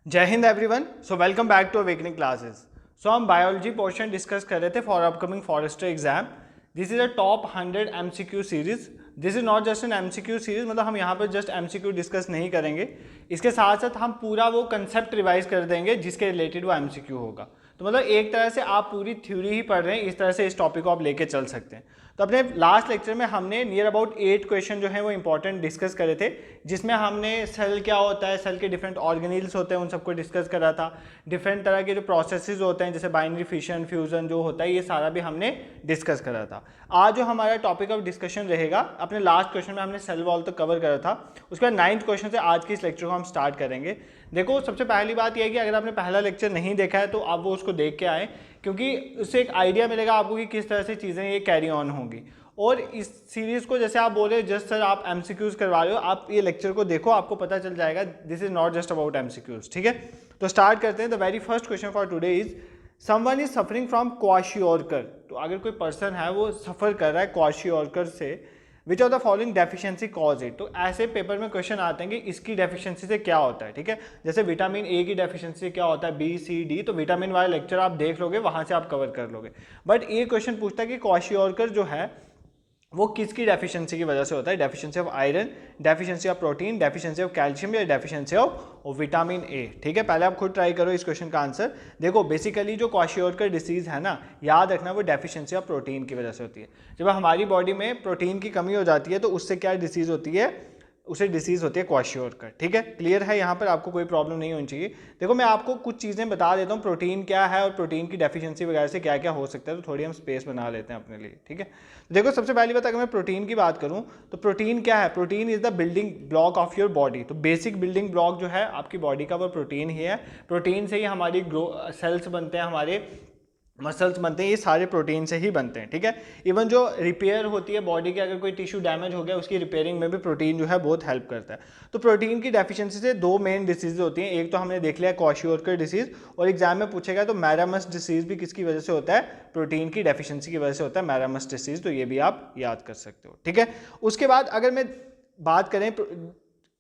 जय Hind everyone. So welcome back to awakening classes. So हम biology portion discuss कर रहे थे for upcoming forester exam. This is a top 100 MCQ series. This is not just an MCQ series, मतलब हम यहाँ पर just MCQ discuss नहीं करेंगे, इसके साथ साथ हम पूरा वो कंसेप्ट रिवाइज कर देंगे जिसके रिलेटेड वो एमसीक्यू होगा। तो मतलब एक तरह से आप पूरी थ्योरी ही पढ़ रहे हैं, इस तरह से इस टॉपिक को आप लेके चल सकते हैं। तो अपने लास्ट लेक्चर में हमने नियर अबाउट 8 क्वेश्चन जो है वो इंपॉर्टेंट डिस्कस करे थे, जिसमें हमने सेल क्या होता है, सेल के डिफरेंट ऑर्गेनिल्स होते हैं, उन सबको डिस्कस करा था। डिफरेंट तरह के जो प्रोसेसेस होते हैं जैसे बाइनरी फिशन फ्यूजन जो होता है, ये सारा भी हमने डिस्कस करा था। आज जो हमारा टॉपिक ऑफ डिस्कशन रहेगा, अपने लास्ट क्वेश्चन में हमने सेल वॉल तक कवर करा था, उसके बाद 9th क्वेश्चन से आज के इस लेक्चर को हम स्टार्ट करेंगे। देखो, सबसे पहली बात यह है कि अगर आपने पहला लेक्चर नहीं देखा है तो आप वो उसको देख के आए, क्योंकि उससे एक आइडिया मिलेगा आपको कि किस तरह से चीज़ें ये कैरी ऑन होंगी। और इस सीरीज़ को जैसे आप बोल रहे हो जस्ट सर आप एमसीक्यूज करवा रहे हो, आप ये लेक्चर को देखो, आपको पता चल जाएगा this is not just about MCQs. ठीक है, तो स्टार्ट करते हैं। The very first question for today is someone is suffering from kwashiorkor. तो अगर कोई पर्सन है वो सफ़र कर रहा है क्वाशियोरकर से, विच of the following deficiency cause it. तो ऐसे पेपर में क्वेश्चन आते हैं कि इसकी डेफिशिएंसी से क्या होता है। ठीक है, जैसे विटामिन ए की डेफिशिएंसी से क्या होता है, बी सी डी, तो विटामिन वाला लेक्चर आप देख लोगे, वहाँ से आप कवर कर लोगे। बट ये क्वेश्चन पूछता है कि क्वाशियोरकर जो है वो किसकी डेफिशिएंसी की वजह से होता है, deficiency of iron, deficiency of protein, deficiency of calcium या डेफिशिएंसी ऑफ विटामिन ए। ठीक है, पहले आप खुद ट्राई करो इस क्वेश्चन का आंसर। देखो, बेसिकली जो क्वाशियोरकर डिसीज है ना, याद रखना वो डेफिशिएंसी ऑफ प्रोटीन की वजह से होती है। जब हमारी बॉडी में प्रोटीन की कमी हो जाती है तो उससे क्या डिसीज होती है, उसे डिसीज़ होती है क्वाशियोरकर। ठीक है, क्लियर है, यहाँ पर आपको कोई प्रॉब्लम नहीं होनी चाहिए। देखो, मैं आपको कुछ चीज़ें बता देता हूँ, प्रोटीन क्या है और प्रोटीन की डेफिशिएंसी वगैरह से क्या क्या हो सकता है, तो थोड़ी हम स्पेस बना लेते हैं अपने लिए। ठीक है, देखो, सबसे पहली बात अगर मैं प्रोटीन की बात करूँ तो प्रोटीन क्या है, protein is the building block of your body. तो बेसिक बिल्डिंग ब्लॉक जो है आपकी बॉडी का वो प्रोटीन ही है। प्रोटीन से ही हमारी सेल्स बनते हैं, हमारे मसल्स बनते हैं, ये सारे प्रोटीन से ही बनते हैं। ठीक है, इवन जो रिपेयर होती है बॉडी के, अगर कोई टिश्यू डैमेज हो गया उसकी रिपेयरिंग में भी प्रोटीन जो है बहुत हेल्प करता है। तो प्रोटीन की डेफिशिएंसी से दो मेन डिसीज होती हैं, एक तो हमने देख लिया क्वाशियोरकर डिसीज, और एग्जाम में पूछेगा तो मैरामस डिसीज भी किसकी वजह से होता है, प्रोटीन की डेफिशिएंसी की वजह से होता है मैरामस डिसीज। तो ये भी आप याद कर सकते हो। ठीक है, उसके बाद अगर मैं बात करें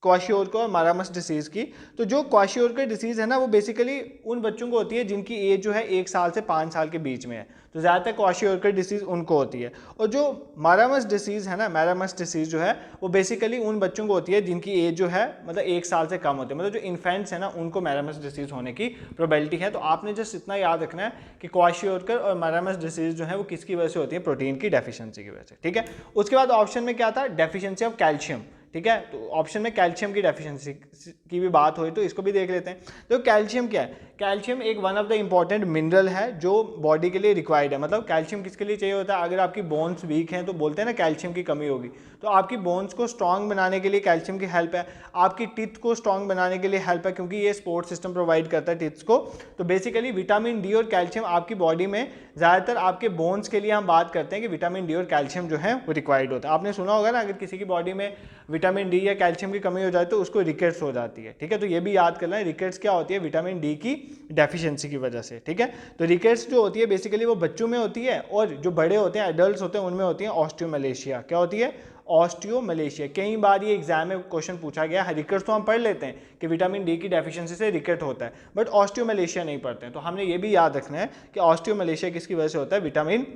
क्वाशियोरकर और मैरामस डिसीज़ की, तो जो क्वाशियोरकर डिसीज़ है ना, वो बेसिकली उन बच्चों को होती है जिनकी एज जो है 1 साल से 5 साल के बीच में है। तो ज़्यादातर क्वाशियोरकर डिसीज़ उनको होती है। और जो मैरामस डिसीज़ है ना, मैरामस डिसीज़ जो है वो बेसिकली उन बच्चों को होती है जिनकी एज जो है मतलब 1 साल से कम होती है, मतलब जो इन्फेंट्स है ना, उनको मैरामस डिसीज़ होने की प्रोबेबिलिटी है। तो आपने जस्ट इतना याद रखना है कि क्वाशियोरकर और मैरामस डिसीज़ जो है वो किसकी वजह से होती है, प्रोटीन की डेफिशिएंसी की वजह से। ठीक है, उसके बाद ऑप्शन में क्या था, डेफिशिएंसी ऑफ कैल्शियम। ठीक है, तो ऑप्शन में कैल्शियम की डेफिशिएंसी की भी बात हुई तो इसको भी देख लेते हैं। तो कैल्शियम क्या है, कैल्शियम एक one of the important mineral है जो बॉडी के लिए रिक्वायर्ड है। मतलब कैल्शियम किसके लिए चाहिए होता है, अगर आपकी बोन्स वीक हैं तो बोलते हैं ना कैल्शियम की कमी होगी, तो आपकी बोन्स को स्ट्रांग बनाने के लिए कैल्शियम की हेल्प है। आपकी टिथ को स्ट्रांग बनाने के लिए हेल्प है, क्योंकि ये सपोर्ट सिस्टम प्रोवाइड करता है टिथ्स को। तो बेसिकली विटामिन डी और कैल्शियम आपकी बॉडी में, ज़्यादातर आपके बोन्स के लिए हम बात करते हैं कि विटामिन डी और कैल्शियम जो है वो रिक्वायर्ड होता है। आपने सुना होगा ना, अगर किसी की बॉडी में विटामिन डी या कैल्शियम की कमी हो जाए तो उसको रिकेट्स हो जाती है। ठीक है, तो ये भी याद करना है, रिकेट्स क्या होती है, विटामिन डी की डेफिशिएंसी की वजह से। ठीक है, तो रिकेट्स जो होती है बेसिकली वो बच्चों में होती है, और जो बड़े होते हैं, एडल्ट्स होते हैं, उनमें होती है ऑस्टियोमलेशिया। क्या होती है, ऑस्टियोमलेशिया। कई बार ये एग्जाम में क्वेश्चन पूछा गया है। रिकेट्स तो हम पढ़ लेते हैं कि विटामिन डी की डेफिशिएंसी से रिकेट होता है, बट ऑस्टियोमलेशिया नहीं पढ़ते हैं। तो हमने ये भी याद रखना है कि ऑस्टियोमलेशिया किसकी वजह से होता है, विटामिन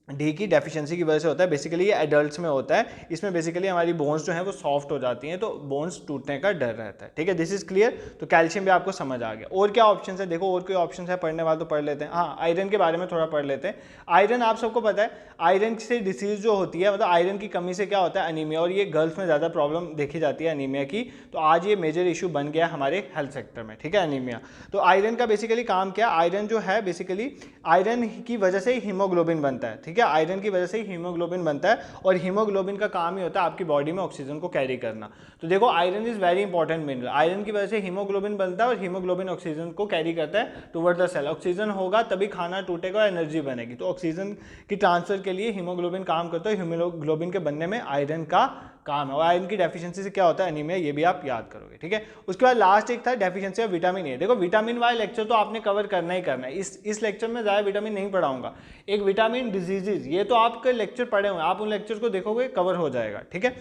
डी की डेफिशिएंसी की वजह से होता है। बेसिकली ये एडल्ट्स में होता है, इसमें बेसिकली हमारी बोन्स जो है वो सॉफ्ट हो जाती हैं, तो बोन्स टूटने का डर रहता है। ठीक है, दिस इज क्लियर। तो कैल्शियम भी आपको समझ आ गया। और क्या ऑप्शन है, देखो और कोई ऑप्शन है पढ़ने वाले तो पढ़ लेते हैं। हाँ, आयरन के बारे में थोड़ा पढ़ लेते हैं। आयरन आप सबको पता है, आयरन से डिसीज जो होती है, मतलब आयरन की कमी से क्या होता है, अनीमिया, और ये गर्ल्स में ज़्यादा प्रॉब्लम देखी जाती है अनीमिया की। तो आज ये मेजर इशू बन गया हमारे हेल्थ सेक्टर में। ठीक है, अनीमिया। तो आयरन का बेसिकली काम क्या, आयरन जो है बेसिकली आयरन की वजह से हीमोग्लोबिन बनता है। ठीक है, आयरन की वजह से हीमोग्लोबिन बनता है, और हीमोग्लोबिन का काम ही होता है आपकी बॉडी में ऑक्सीजन को कैरी करना। तो देखो, iron is very important mineral. Iron की वजह से हीमोग्लोबिन बनता है, और हीमोग्लोबिन ऑक्सीजन को कैरी करता है टुवर्ड द सेल। ऑक्सीजन होगा तभी खाना टूटेगा और एनर्जी बनेगी। तो ऑक्सीजन की ट्रांसफर के लिए हीमोग्लोबिन काम करता है। हीमोग्लोबिन के बनने में आयरन का काम है, और आयरन की डेफिशिएंसी से क्या होता है, अनीमिया। ये भी आप याद करोगे। ठीक है, उसके बाद लास्ट एक था डेफिशिएंसी ऑफ विटामिन ए। देखो, विटामिन वाले लेक्चर तो आपने कवर करना ही करना है। इस लेक्चर में ज़्यादा विटामिन नहीं पढ़ाऊंगा। एक विटामिन डिजीजेज, ये तो आपके लेक्चर पढ़े हुए हैं, आप उन लेक्चर को देखोगे कवर हो जाएगा। ठीक है,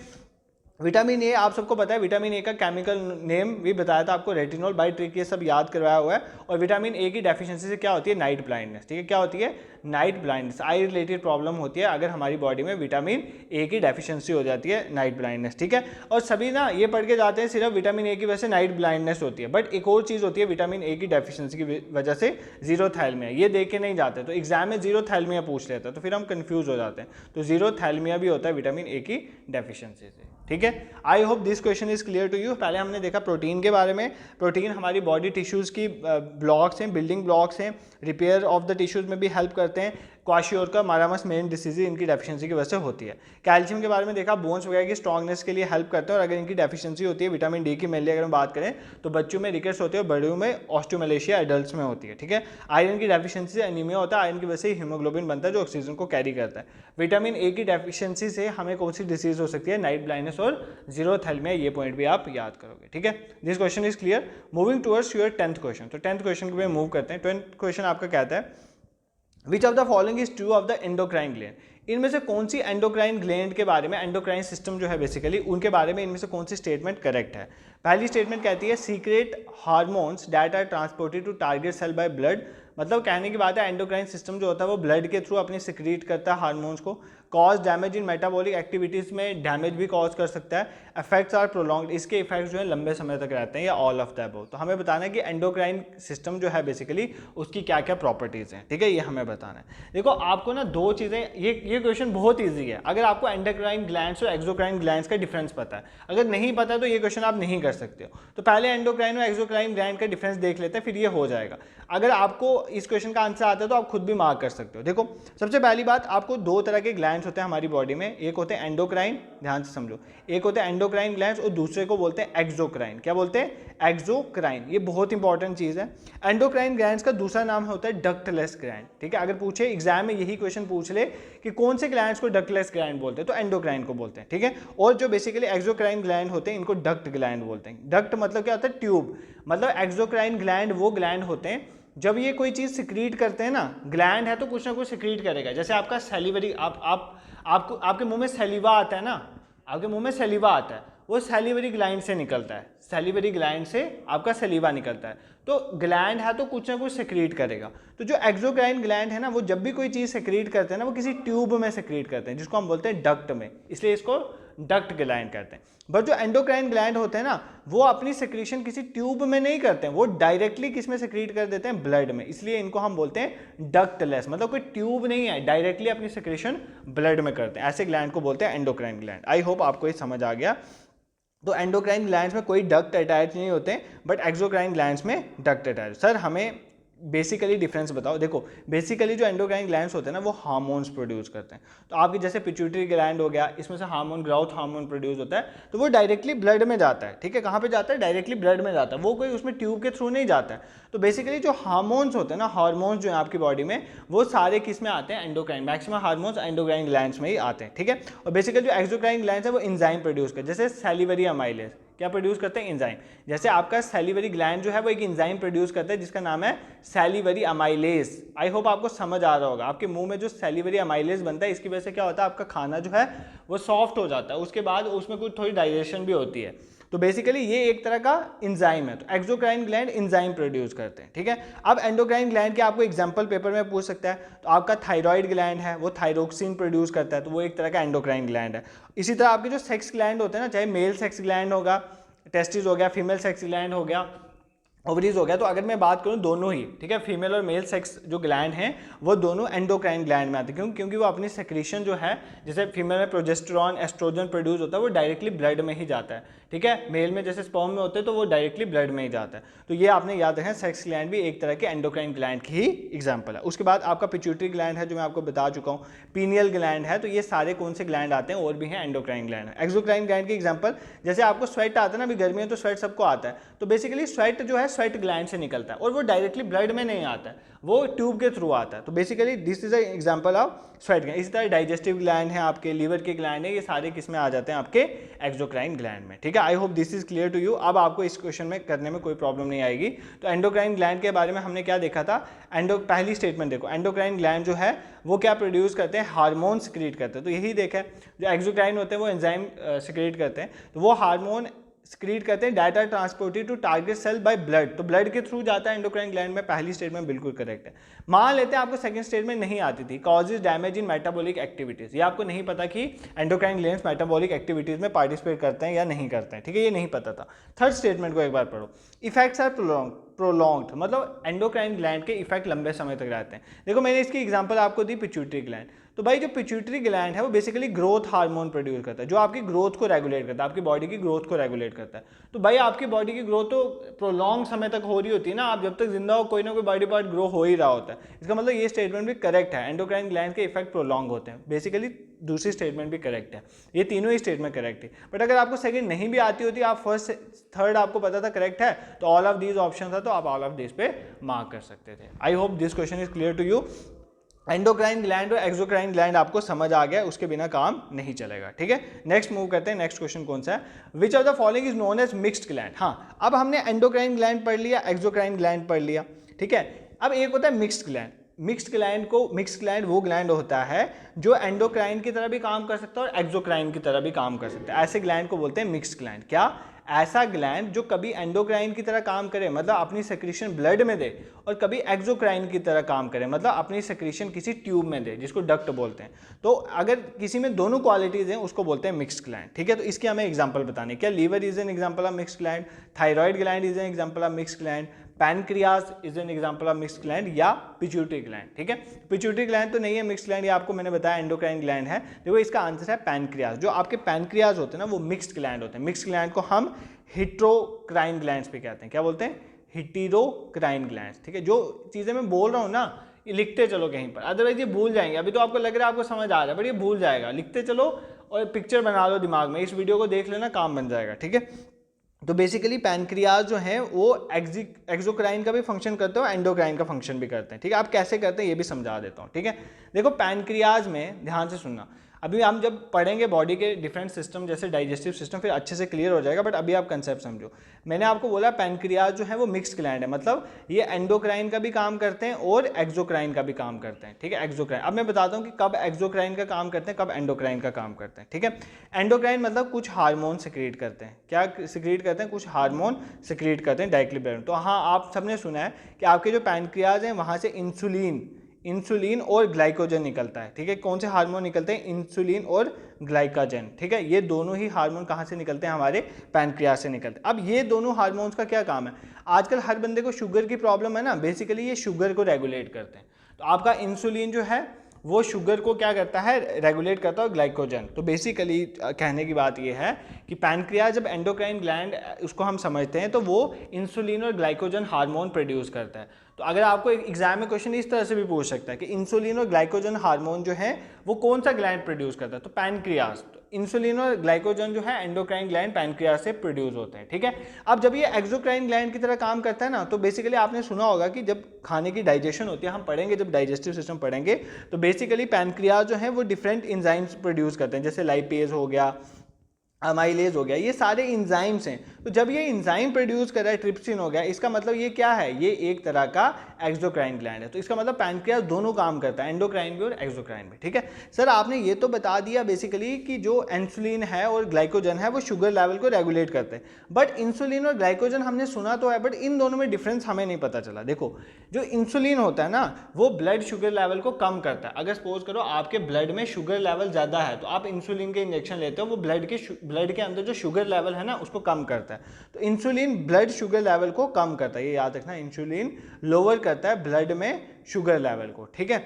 विटामिन ए आप सबको पता है, विटामिन ए का केमिकल नेम भी बताया था आपको, रेटिनॉल बाई ट्रिक, ये सब याद करवाया हुआ है। और विटामिन ए की डेफिशिएंसी से क्या होती है, नाइट ब्लाइंडनेस, ठीक है, क्या होती है, night blindness, I related problem होती है अगर हमारी बॉडी में विटामिन ए की डेफिशिएंसी हो जाती है, नाइट ब्लाइंडनेस, ठीक है। और सभी ना ये पढ़ के जाते हैं सिर्फ विटामिन ए की वजह से नाइट ब्लाइंडनेस होती है, बट एक और चीज़ होती है विटामिन ए की डेफिशिएंसी की वजह से जीरोथैल्मिया, ये देख के नहीं जाते, तो एग्जाम में जीरोथैल्मिया पूछ लेता है तो फिर हम कंफ्यूज हो जाते हैं, तो जीरोथैल्मिया भी होता है विटामिन ए की डेफिशिएंसी से, ठीक है। I hope this question is clear to you. पहले हमने देखा प्रोटीन के बारे में, प्रोटीन हमारी बॉडी टिश्यूज़ की ब्लॉक्स हैं, बिल्डिंग ब्लॉक्स हैं, रिपेयर ऑफ द टिश्यूज़ में भी हेल्प करते हैं। क्वाशियोरका, मारामस मेन डिसीज इनकी डेफिशिएंसी की वजह से होती है। कैल्शियम के बारे में देखा, बोन्स वगैरह की स्ट्रॉन्गनेस के लिए हेल्प करते हैं, और अगर इनकी डेफिशिएंसी होती है, विटामिन डी की मेनली अगर हम बात करें तो बच्चों में रिकेट्स होते हैं और बड़ों में ऑस्टियोमलेशिया एडल्ट्स में होती है, ठीक है। आयरन की डेफिशिएंसी से एनीमिया होता है, आयरन की वजह से हीमोग्लोबिन बनता है जो ऑक्सीजन को कैरी करता है। विटामिन ए की डेफिशिएंसी से हमें कौन सी डिसीज हो सकती है, नाइट ब्लाइंडनेस और जीरोथैल्मिया, ये पॉइंट भी आप याद करोगे, ठीक है। This question is clear. Moving towards your 10th question, तो 10th क्वेश्चन पे मूव करते हैं। 10th क्वेश्चन आपका कहता है which of the following is true of the endocrine gland, इनमें से कौन सी एंडोक्राइन ग्लैंड के बारे में, एंडोक्राइन सिस्टम जो है बेसिकली उनके बारे में इनमें से कौन सी स्टेटमेंट करेक्ट है। पहली स्टेटमेंट कहती है secrete hormones that are transported to target cell by blood, मतलब कहने की बात है एंडोक्राइन सिस्टम जो होता है वो ब्लड के थ्रू अपनी सिक्रीट करता है हार्मोन्स को। Cause damage in metabolic activities में डैमेज भी कॉज कर सकता है। इफेक्ट्स आर प्रोलॉन्ग्ड, इसके इफेक्ट्स जो है लंबे समय तक रहते हैं, या ऑल ऑफ द अबव। तो हमें बताना है कि एंडोक्राइन सिस्टम जो है बेसिकली उसकी क्या क्या प्रॉपर्टीज़ हैं, ठीक है, ये हमें बताना है। देखो आपको ना दो चीज़ें, ये क्वेश्चन बहुत ईजी है अगर आपको एंडोक्राइन ग्लैंड्स और एक्सोक्राइन ग्लैंड्स का डिफरेंस पता है। अगर नहीं पता तो ये क्वेश्चन आप नहीं कर सकते हो। तो पहले एंडोक्राइन और एक्सोक्राइन ग्लैंड का डिफरेंस देख लेते हैं, फिर ये हो जाएगा। अगर आपको इस क्वेश्चन का आंसर आता है तो आप खुद भी मार्क कर सकते हो। देखो सबसे पहली बात, आपको दो तरह के ग्लैंड्स होते हैं हमारी बॉडी में, एक होते हैं एंडोक्राइन, ध्यान से समझो, एक होते हैं एंडोक्राइन ग्लैंड्स और दूसरे को बोलते हैं एक्सोक्राइन। क्या बोलते हैं, एक्सोक्राइन, ये बहुत इंपॉर्टेंट चीज़ है। एंडोक्राइन ग्लैंड्स का दूसरा नाम होता है डक्टलेस ग्लैंड, ठीक है। अगर पूछे एग्जाम में यही क्वेश्चन पूछ ले कि कौन से ग्लैंड्स को डक्टलेस ग्लैंड बोलते हैं, तो एंडोक्राइन को बोलते हैं, ठीक है। और जो बेसिकली एक्सोक्राइन ग्लैंड होते हैं इनको डक्ट ग्लैंड बोलते हैं। डक्ट मतलब क्या होता है, ट्यूब, मतलब एक्सोक्राइन ग्लैंड वो ग्लैंड होते हैं जब ये कोई चीज़ सिक्रीट करते हैं ना, ग्लैंड है तो कुछ ना कुछ सिक्रीट करेगा। जैसे आपका सैलिवरी, आपको आपके मुंह में सैलिवा आता है ना, आपके मुंह में सैलिवा आता है, वो सैलिवरी ग्लैंड से निकलता है, सैलिवरी ग्लैंड से आपका सैलिवा निकलता है। तो ग्लैंड है तो कुछ ना कुछ सेक्रीट करेगा। तो जो एक्सोक्राइन ग्लैंड है ना, वो जब भी कोई चीज़ सेक्रीट करते हैं ना, वो किसी ट्यूब में सेक्रीट करते हैं, जिसको हम बोलते हैं डक्ट में, इसलिए इसको डक्ट ग्लैंड कहते हैं। बट जो एंडोक्राइन ग्लैंड होते हैं ना, वो अपनी सेक्रीशन किसी ट्यूब में नहीं करते हैं, वो डायरेक्टली किस में सेक्रीट कर देते हैं, ब्लड में, इसलिए इनको हम बोलते हैं डक्टलेस, मतलब कोई ट्यूब नहीं है, डायरेक्टली अपनी सेक्रीशन ब्लड में करते हैं, ऐसे ग्लैंड को बोलते हैं एंडोक्राइन ग्लैंड। आई होप आपको ये समझ आ गया। तो एंडोक्राइन ग्लैंड्स में कोई डक्ट अटैच नहीं होते, बट एक्सोक्राइन ग्लैंड्स में डक्ट अटैच। सर हमें बेसिकली डिफरेंस बताओ। देखो बेसिकली जो एंडोक्राइन ग्लैंड्स होते हैं ना, वो हार्मोन्स प्रोड्यूस करते हैं। तो आपकी जैसे पिट्यूटरी ग्लैंड हो गया, इसमें से हार्मोन, ग्रोथ हार्मोन प्रोड्यूस होता है, तो वो डायरेक्टली ब्लड में जाता है, ठीक है। कहाँ पे जाता है, डायरेक्टली ब्लड में जाता है, वो कोई उसमें ट्यूब के थ्रू नहीं जाता है। तो बेसिकली जो हार्मोन्स होते हैं ना, हार्मोन्स जो है आपकी बॉडी में, वो सारे किस में आते हैं, endocrine, maximum hormones endocrine glands में ही आते हैं, ठीक है। और बेसिकली जो एक्सोक्राइन ग्लैंड्स है वो एंजाइम प्रोड्यूस करते हैं, जैसे सैलिवरी अमाइलेज क्या प्रोड्यूस करते हैं, एंजाइम। जैसे आपका सैलिवरी ग्लैंड जो है वो एक एंजाइम प्रोड्यूस करता है जिसका नाम है सैलिवरी अमाइलेज। आई होप आपको समझ आ रहा होगा। आपके मुंह में जो सैलिवरी अमाइलेज बनता है, इसकी वजह से क्या होता है, आपका खाना जो है वो सॉफ्ट हो जाता है, उसके बाद उसमें कुछ थोड़ी डाइजेशन भी होती है। तो बेसिकली ये एक तरह का एंजाइम है। तो एक्सोक्राइन ग्लैंड एंजाइम प्रोड्यूस करते हैं, ठीक है। अब एंडोक्राइन ग्लैंड के आपको एग्जांपल पेपर में पूछ सकता है, तो आपका थायराइड ग्लैंड है, वो थायरोक्सिन प्रोड्यूस करता है, तो वो एक तरह का एंडोक्राइन ग्लैंड है। इसी तरह आपके जो सेक्स ग्लैंड होते हैं ना, चाहे मेल सेक्स ग्लैंड होगा, टेस्टिस हो गया, फीमेल सेक्स ग्लैंड हो गया, ओवरीज हो गया, तो अगर मैं बात करूं दोनों ही, ठीक है, फीमेल और मेल सेक्स जो ग्लैंड हैं वो दोनों एंडोक्राइन ग्लैंड में आते हैं। क्योंकि वो अपनी सेक्रीशन जो है, जैसे फीमेल में प्रोजेस्टेरॉन, एस्ट्रोजन प्रोड्यूस होता है, वो डायरेक्टली ब्लड में ही जाता है, ठीक है। मेल में जैसे स्पर्म में होते हैं तो वो डायरेक्टली ब्लड में ही जाता है। तो ये आपने याद रखना, सेक्स ग्लैंड भी एक तरह के एंडोक्राइन ग्लैंड की ही एग्जाम्पल है। उसके बाद आपका पिट्यूटरी ग्लैंड है जो मैं आपको बता चुका हूँ, पीनियल ग्लैंड है। तो ये सारे कौन से ग्लैंड आते हैं, और भी हैं एंडोक्राइन ग्लैंड है। एक्सोक्राइन ग्लैंड की एग्जाम्पल, जैसे आपको स्वेट आता है ना, अभी गर्मी है तो स्वेट सबको आता है, तो बेसिकली स्वेट जो है स्वेट ग्लैंड से निकलता है और वो डायरेक्टली ब्लड में नहीं आता है, वो ट्यूब के थ्रू आता है। तो basically this is a example of sweat gland. इसी तरह डाइजेस्टिव ग्लैंड है, आपके लीवर के ग्लैंड है, ये सारे किस में आ जाते हैं, आपके एक्सोक्राइन ग्लैंड में। ठीक है, I hope this is clear to you. अब आपको इस क्वेश्चन में करने में कोई प्रॉब्लम नहीं आएगी। तो एंडोक्राइन ग्लैंड के बारे में हमने क्या देखा था, पहली स्टेटमेंट देखो, एंडोक्राइन ग्लैंड जो है वो क्या प्रोड्यूस करते हैं, हार्मोन सिक्रीट करते हैं। तो यही देखा है, जो एक्सोक्राइन होते हैं वो एंजाइम सिक्रीट करते हैं, तो वो हार्मोन सिक्रीट करते हैं, that are transported to target cell by blood, तो ब्लड के थ्रू जाता है एंडोक्राइन ग्लैंड में। पहली स्टेटमेंट बिल्कुल करेक्ट है। मान लेते हैं आपको सेकंड स्टेटमेंट नहीं आती थी, causes damage in metabolic activities, ये आपको नहीं पता कि एंडोक्राइन ग्लैंड्स मेटाबॉलिक एक्टिविटीज में पार्टिसिपेट करते हैं या नहीं करते हैं। ठीक है, ये नहीं पता था। थर्ड स्टेटमेंट को एक बार पढ़ो, इफेक्ट्स आर प्रोलॉन्ग्ड, मतलब एंडोक्राइन ग्लैंड के इफेक्ट लंबे समय तक रहते हैं। देखो मैंने इसकी एग्जांपल आपको दी पिट्यूटरी ग्लैंड। तो भाई जो पिट्यूटरी ग्लैंड है वो बेसिकली ग्रोथ हार्मोन प्रोड्यूस करता है, जो आपकी ग्रोथ को रेगुलेट करता है, आपकी बॉडी की ग्रोथ को रेगुलेट करता है। तो भाई आपकी बॉडी की ग्रोथ तो प्रोलॉन्ग समय तक हो रही होती है ना, आप जब तक जिंदा हो कोई ना कोई बॉडी पार्ट ग्रो हो ही रहा होता है। इसका मतलब ये स्टेटमेंट भी करेक्ट है, एंडोक्राइन ग्लैंड के इफेक्ट प्रोलॉन्ग होते हैं। बेसिकली दूसरी स्टेटमेंट भी करेक्ट है, ये तीनों ही स्टेटमेंट करेक्ट है। बट अगर आपको सेकंड नहीं भी आती होती, आप फर्स्ट थर्ड आपको पता था करेक्ट है, तो ऑल ऑफ दीज ऑप्शन था, तो आप ऑल ऑफ दिस पे मार्क कर सकते थे। I hope this question is clear to you. Endocrine gland और एक्सोक्राइन ग्लैंड आपको समझ आ गया, उसके बिना काम नहीं चलेगा। ठीक है, नेक्स्ट मूव करते हैं। नेक्स्ट क्वेश्चन कौन सा है, which of the following is known as mixed gland. हाँ, अब हमने एंडोक्राइन ग्लैंड पढ़ लिया, एक्सोक्राइन ग्लैंड पढ़ लिया। ठीक है, अब एक होता है मिक्स्ड ग्लैंड। मिक्स्ड ग्लैंड वो ग्लैंड होता है जो एंडोक्राइन की तरह भी काम कर सकता है और एक्सोक्राइन की तरह भी काम कर सकता है। ऐसे ग्लैंड को बोलते हैं मिक्स्ड ग्लैंड। क्या, ऐसा ग्लैंड जो कभी एंडोक्राइन की तरह काम करे, मतलब अपनी सेक्रीशन ब्लड में दे, और कभी एक्सोक्राइन की तरह काम करे, मतलब अपनी सेक्रीशन किसी ट्यूब में दे, जिसको डक्ट बोलते हैं। तो अगर किसी में दोनों क्वालिटीज हैं उसको बोलते हैं मिक्स्ड ग्लैंड। ठीक है, तो इसकी हमें एग्जांपल बतानी, क्या liver is an example of mixed gland, thyroid gland is an example of mixed gland, pancreas is an example of mixed gland, या पिट्यूटरी ग्लैंड। ठीक है, पिट्यूटरी ग्लैंड तो नहीं है मिक्स्ड ग्लैंड, ये आपको मैंने बताया एंडोक्राइन ग्लैंड है। देखो इसका आंसर है पैनक्रियाज। जो आपके पैनक्रियाज होते हैं ना वो मिक्स्ड ग्लैंड होते हैं। मिक्स्ड ग्लैंड को हम हेटेरोक्राइन ग्लैंड्स भी कहते हैं। क्या बोलते हैं, हेटेरोक्राइन ग्लैंड्स। ठीक है, जो चीजें मैं बोल रहा हूँ ना, ये लिखते चलो कहीं पर, अदरवाइज ये भूल जाएंगे। अभी तो आपको लग रहा है आपको समझ आ रहा है, बट ये भूल जाएगा। लिखते चलो और पिक्चर बना लो दिमाग में, इस वीडियो को देख लेना, काम बन जाएगा। ठीक है, तो बेसिकली पैनक्रियाज जो है वो एक्सोक्राइन का भी फंक्शन करते हो, एंडोक्राइन का फंक्शन भी करते हैं। ठीक है, आप कैसे करते हैं ये भी समझा देता हूँ। ठीक है, देखो पैनक्रियाज में ध्यान से सुनना, अभी हम जब पढ़ेंगे बॉडी के डिफरेंट सिस्टम जैसे डाइजेस्टिव सिस्टम, फिर अच्छे से क्लियर हो जाएगा, बट अभी आप कंसेप्ट समझो। मैंने आपको बोला पैनक्रियाज जो है वो मिक्स्ड ग्लैंड है, मतलब ये एंडोक्राइन का भी काम करते हैं और एक्सोक्राइन का भी काम करते हैं। ठीक है, एक्सोक्राइन, अब मैं बताता हूँ कि कब एक्सोक्राइन का काम करते हैं, कब एंडोक्राइन का काम करते हैं। ठीक है, एंडोक्राइन मतलब कुछ हार्मोन सिक्रीट करते हैं। क्या सिक्रीट करते हैं, कुछ हार्मोन सिक्रीट करते हैं डाइक्लिब्रेन। तो हाँ, आप सबने सुना है कि आपके जो पैनक्रियाज हैं वहाँ से इंसुलिन और ग्लाइकोजन निकलता है। ठीक है, कौन से हार्मोन निकलते हैं, इंसुलिन और ग्लाइकोजन। ठीक है, ये दोनों ही हार्मोन कहाँ से निकलते हैं, हमारे पैनक्रियाज से निकलते हैं। अब ये दोनों हार्मोन्स का क्या काम है, आजकल हर बंदे को शुगर की प्रॉब्लम है ना, बेसिकली ये शुगर को रेगुलेट करते हैं। तो आपका इंसुलिन जो है वो शुगर को क्या करता है, रेगुलेट करता है, ग्लाइकोजन। तो बेसिकली कहने की बात ये है कि पैनक्रियाज जब एंडोक्राइन ग्लैंड उसको हम समझते हैं तो वो इंसुलिन और ग्लाइकोजन हार्मोन प्रोड्यूस करता है। तो अगर आपको एग्जाम में क्वेश्चन इस तरह से भी पूछ सकता है कि इंसुलिन और ग्लाइकोजन हार्मोन जो है वो कौन सा ग्लैंड प्रोड्यूस करता है, तो पैनक्रियाज। तो इंसुलिन और ग्लाइकोजन जो है एंडोक्राइन ग्लैंड पैनक्रियाज से प्रोड्यूस होते हैं। ठीक है, अब जब ये एक्सोक्राइन ग्लैंड की तरह काम करता है ना, तो बेसिकली आपने सुना होगा कि जब खाने की डाइजेशन होती है, हम पढ़ेंगे जब डाइजेस्टिव सिस्टम पढ़ेंगे, तो बेसिकली पैनक्रियाज जो है वो डिफरेंट एंजाइम्स प्रोड्यूस करते हैं, जैसे लाइपेज हो गया, अमाइलेज हो गया, ये सारे इंजाइम्स हैं। तो जब ये इंजाइम प्रोड्यूस कर रहा है, ट्रिप्सिन हो गया, इसका मतलब ये क्या है, ये एक तरह का एक्सोक्राइन ग्लैंड है। तो इसका मतलब पैनक्रियाज दोनों काम करता है, एंडोक्राइन भी और एक्सोक्राइन भी। ठीक है सर, आपने ये तो बता दिया बेसिकली कि जो इंसुलिन है और ग्लाइकोजन है वो शुगर लेवल को रेगुलेट करते हैं, बट इंसुलिन और ग्लाइकोजन हमने सुना तो है, बट इन दोनों में डिफरेंस हमें नहीं पता चला। देखो, जो इंसुलिन होता है ना वो ब्लड शुगर लेवल को कम करता है। अगर सपोज करो आपके ब्लड में शुगर लेवल ज़्यादा है तो आप इंसुलिन के इंजेक्शन लेते हो, वो ब्लड के अंदर जो शुगर लेवल है ना उसको कम करता है। तो इंसुलिन ब्लड शुगर लेवल को कम करता है, ये याद रखना, इंसुलिन लोअर करता है ब्लड में शुगर लेवल को। ठीक है,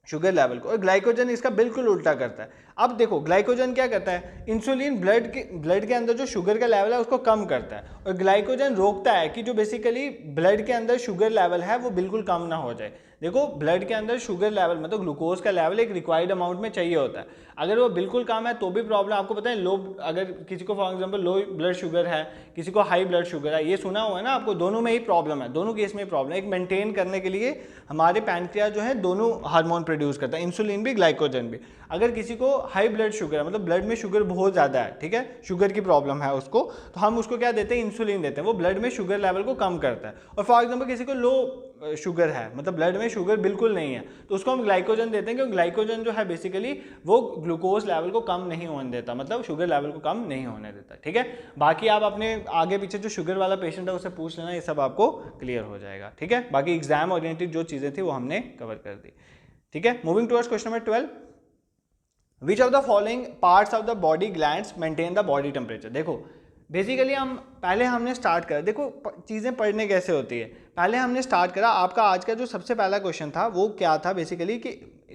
शुगर लेवल को, और ग्लाइकोजन इसका बिल्कुल उल्टा करता है। अब देखो ग्लाइकोजन क्या करता है, इंसुलिन ब्लड के अंदर जो शुगर का लेवल है उसको कम करता है, और ग्लाइकोजन रोकता है कि जो बेसिकली ब्लड के अंदर शुगर लेवल है वो बिल्कुल कम ना हो जाए। देखो ब्लड के अंदर शुगर लेवल मतलब ग्लूकोज का लेवल एक रिक्वायर्ड अमाउंट में चाहिए होता है, अगर वो बिल्कुल कम है तो भी प्रॉब्लम। आपको पता है लो, अगर किसी को for example low blood sugar है, किसी को हाई ब्लड शुगर है, ये सुना हुआ है ना आपको, दोनों में ही प्रॉब्लम है, दोनों केस में ही प्रॉब्लम है। एक मेंटेन करने के लिए हमारे पैनक्रियाज जो है दोनों हार्मोन प्रोड्यूस करता है, इंसुलिन भी ग्लाइकोजन भी। अगर किसी को हाई ब्लड शुगर है मतलब ब्लड में शुगर बहुत ज़्यादा है, ठीक है, शुगर की प्रॉब्लम है उसको, तो हम उसको क्या देते हैं, इंसुलिन देते हैं, वो ब्लड में शुगर लेवल को कम करता है। और फॉर एग्जांपल किसी को लो शुगर है मतलब ब्लड में शुगर बिल्कुल नहीं है, तो उसको हम ग्लाइकोजन देते हैं, क्योंकि ग्लाइकोजन जो है बेसिकली वो ग्लूकोज लेवल को कम नहीं होने देता, मतलब शुगर लेवल को कम नहीं होने देता, ठीक है। बाकी आप अपने आगे पीछे जो शुगर वाला पेशेंट है उससे पूछ लेना, ये सब आपको क्लियर हो जाएगा, ठीक है। बाकी एग्जाम ओरिएंटेड जो चीज़ें थी वो हमने कवर कर दी, ठीक है। Moving towards question number 12, which of the following parts of the body glands maintain the body temperature. देखो बेसिकली हमने स्टार्ट करा, देखो चीज़ें पढ़ने कैसे होती है, पहले हमने स्टार्ट करा, आपका आज का जो सबसे पहला क्वेश्चन था वो क्या था बेसिकली कि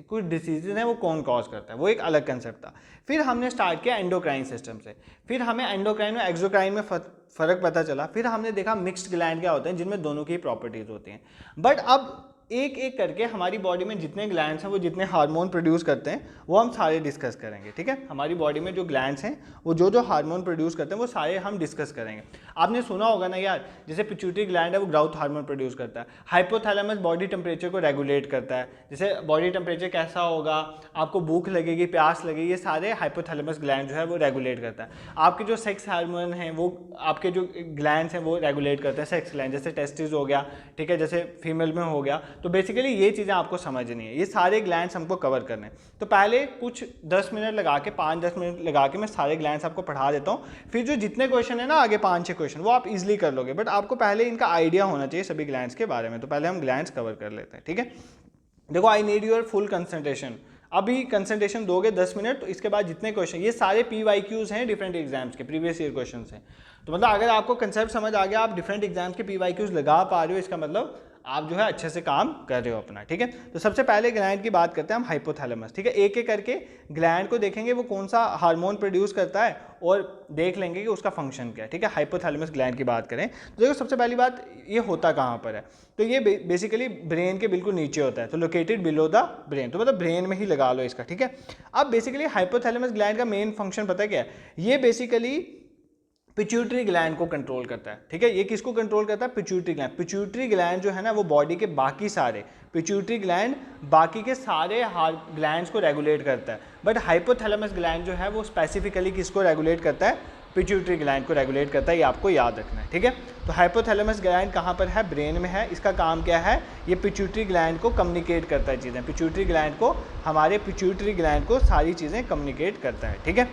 कुछ डिसीजेज हैं वो कौन कॉज करता है, वो एक अलग कंसेप्ट था। फिर हमने स्टार्ट किया एंडोक्राइन सिस्टम से, फिर हमें एंडोक्राइन और एक्सोक्राइन में फ़र्क पता चला, फिर हमने देखा मिक्स्ड ग्लैंड क्या होते हैं जिनमें दोनों की प्रॉपर्टीज़ होती हैं। बट अब एक एक करके हमारी बॉडी में जितने ग्लैंड्स हैं वो जितने हार्मोन प्रोड्यूस करते हैं वो हम सारे डिस्कस करेंगे, ठीक है। हमारी बॉडी में जो ग्लैंड्स हैं वो जो हार्मोन प्रोड्यूस करते हैं वो सारे हम डिस्कस करेंगे। आपने सुना होगा ना यार, जैसे पिट्यूटरी ग्लैंड है वो ग्राउथ हार्मोन प्रोड्यूस करता है, हाइपोथैलेमस बॉडी टेम्परेचर को रेगुलेट करता है, जैसे बॉडी टेम्परेचर कैसा होगा, आपको भूख लगेगी, प्यास लगेगी, ये सारे हाइपोथैलेमस ग्लैंड जो है वो रेगुलेट करता है। आपके जो सेक्स हार्मोन हैं वो आपके जो ग्लैंड्स हैं वो रेगुलेट करते हैं, सेक्स ग्लैंड, जैसे टेस्टिस हो गया, ठीक है, जैसे फीमेल में हो गया। तो बेसिकली ये चीज़ें आपको समझनी है, ये सारे ग्लैंड्स हमको कवर करने हैं। तो पहले कुछ 10 मिनट लगा के 5-10 मिनट लगा के मैं सारे ग्लैंड्स आपको पढ़ा देता हूँ, फिर जो जितने क्वेश्चन है ना आगे 5-6 क्वेश्चन वो आप इजीली कर लोगे, बट आपको पहले इनका आइडिया होना चाहिए सभी ग्लैंड्स के बारे में। तो पहले हम ग्लैंड्स कवर कर लेते हैं, ठीक है। देखो I need your full concentration, अभी कंसंट्रेशन दोगे 10 मिनट, तो इसके बाद जितने क्वेश्चन, ये सारे PYQs हैं डिफरेंट एग्जाम्स के, प्रीवियस ईयर क्वेश्चन हैं। तो मतलब अगर आपको कंसेप्ट समझ आ गया, आप डिफरेंट एग्जाम्स के PYQs लगा पा रहे हो, इसका मतलब आप जो है अच्छे से काम कर रहे हो अपना, ठीक है। तो सबसे पहले ग्लैंड की बात करते हैं हम, हाइपोथैलेमस, ठीक है। एक एक करके ग्लैंड को देखेंगे वो कौन सा हार्मोन प्रोड्यूस करता है और देख लेंगे कि उसका फंक्शन क्या है, ठीक है। हाइपोथैलेमस ग्लैंड की बात करें तो देखो सबसे पहली बात, ये होता कहाँ पर है, तो ये बेसिकली ब्रेन के बिल्कुल नीचे होता है, तो लोकेटेड बिलो द ब्रेन, तो मतलब ब्रेन में ही लगा लो इसका, ठीक है। अब बेसिकली हाइपोथैलेमस ग्लैंड का मेन फंक्शन पता है क्या है, ये बेसिकली पिट्यूटरी ग्लैंड को कंट्रोल करता है, ठीक है। ये किसको कंट्रोल करता है, पिट्यूटरी ग्लैंड। पिट्यूटरी ग्लैंड जो है ना वो बॉडी के बाकी सारे, पिट्यूटरी ग्लैंड बाकी के सारे ग्लैंड्स को रेगुलेट करता है, बट हाइपोथैलेमस ग्लैंड जो है वो स्पेसिफिकली किसको रेगुलेट करता है, पिट्यूटरी ग्लैंड को रेगुलेट करता है, ये आपको याद रखना है, ठीक है। तो हाइपोथैलेमस ग्लैंड कहाँ पर है, ब्रेन में है। इसका काम क्या है, ये पिट्यूटरी ग्लैंड को कम्युनिकेट करता है चीज़ें, पिट्यूटरी ग्लैंड को, हमारे पिट्यूटरी ग्लैंड को सारी चीज़ें कम्युनिकेट करता है, ठीक है।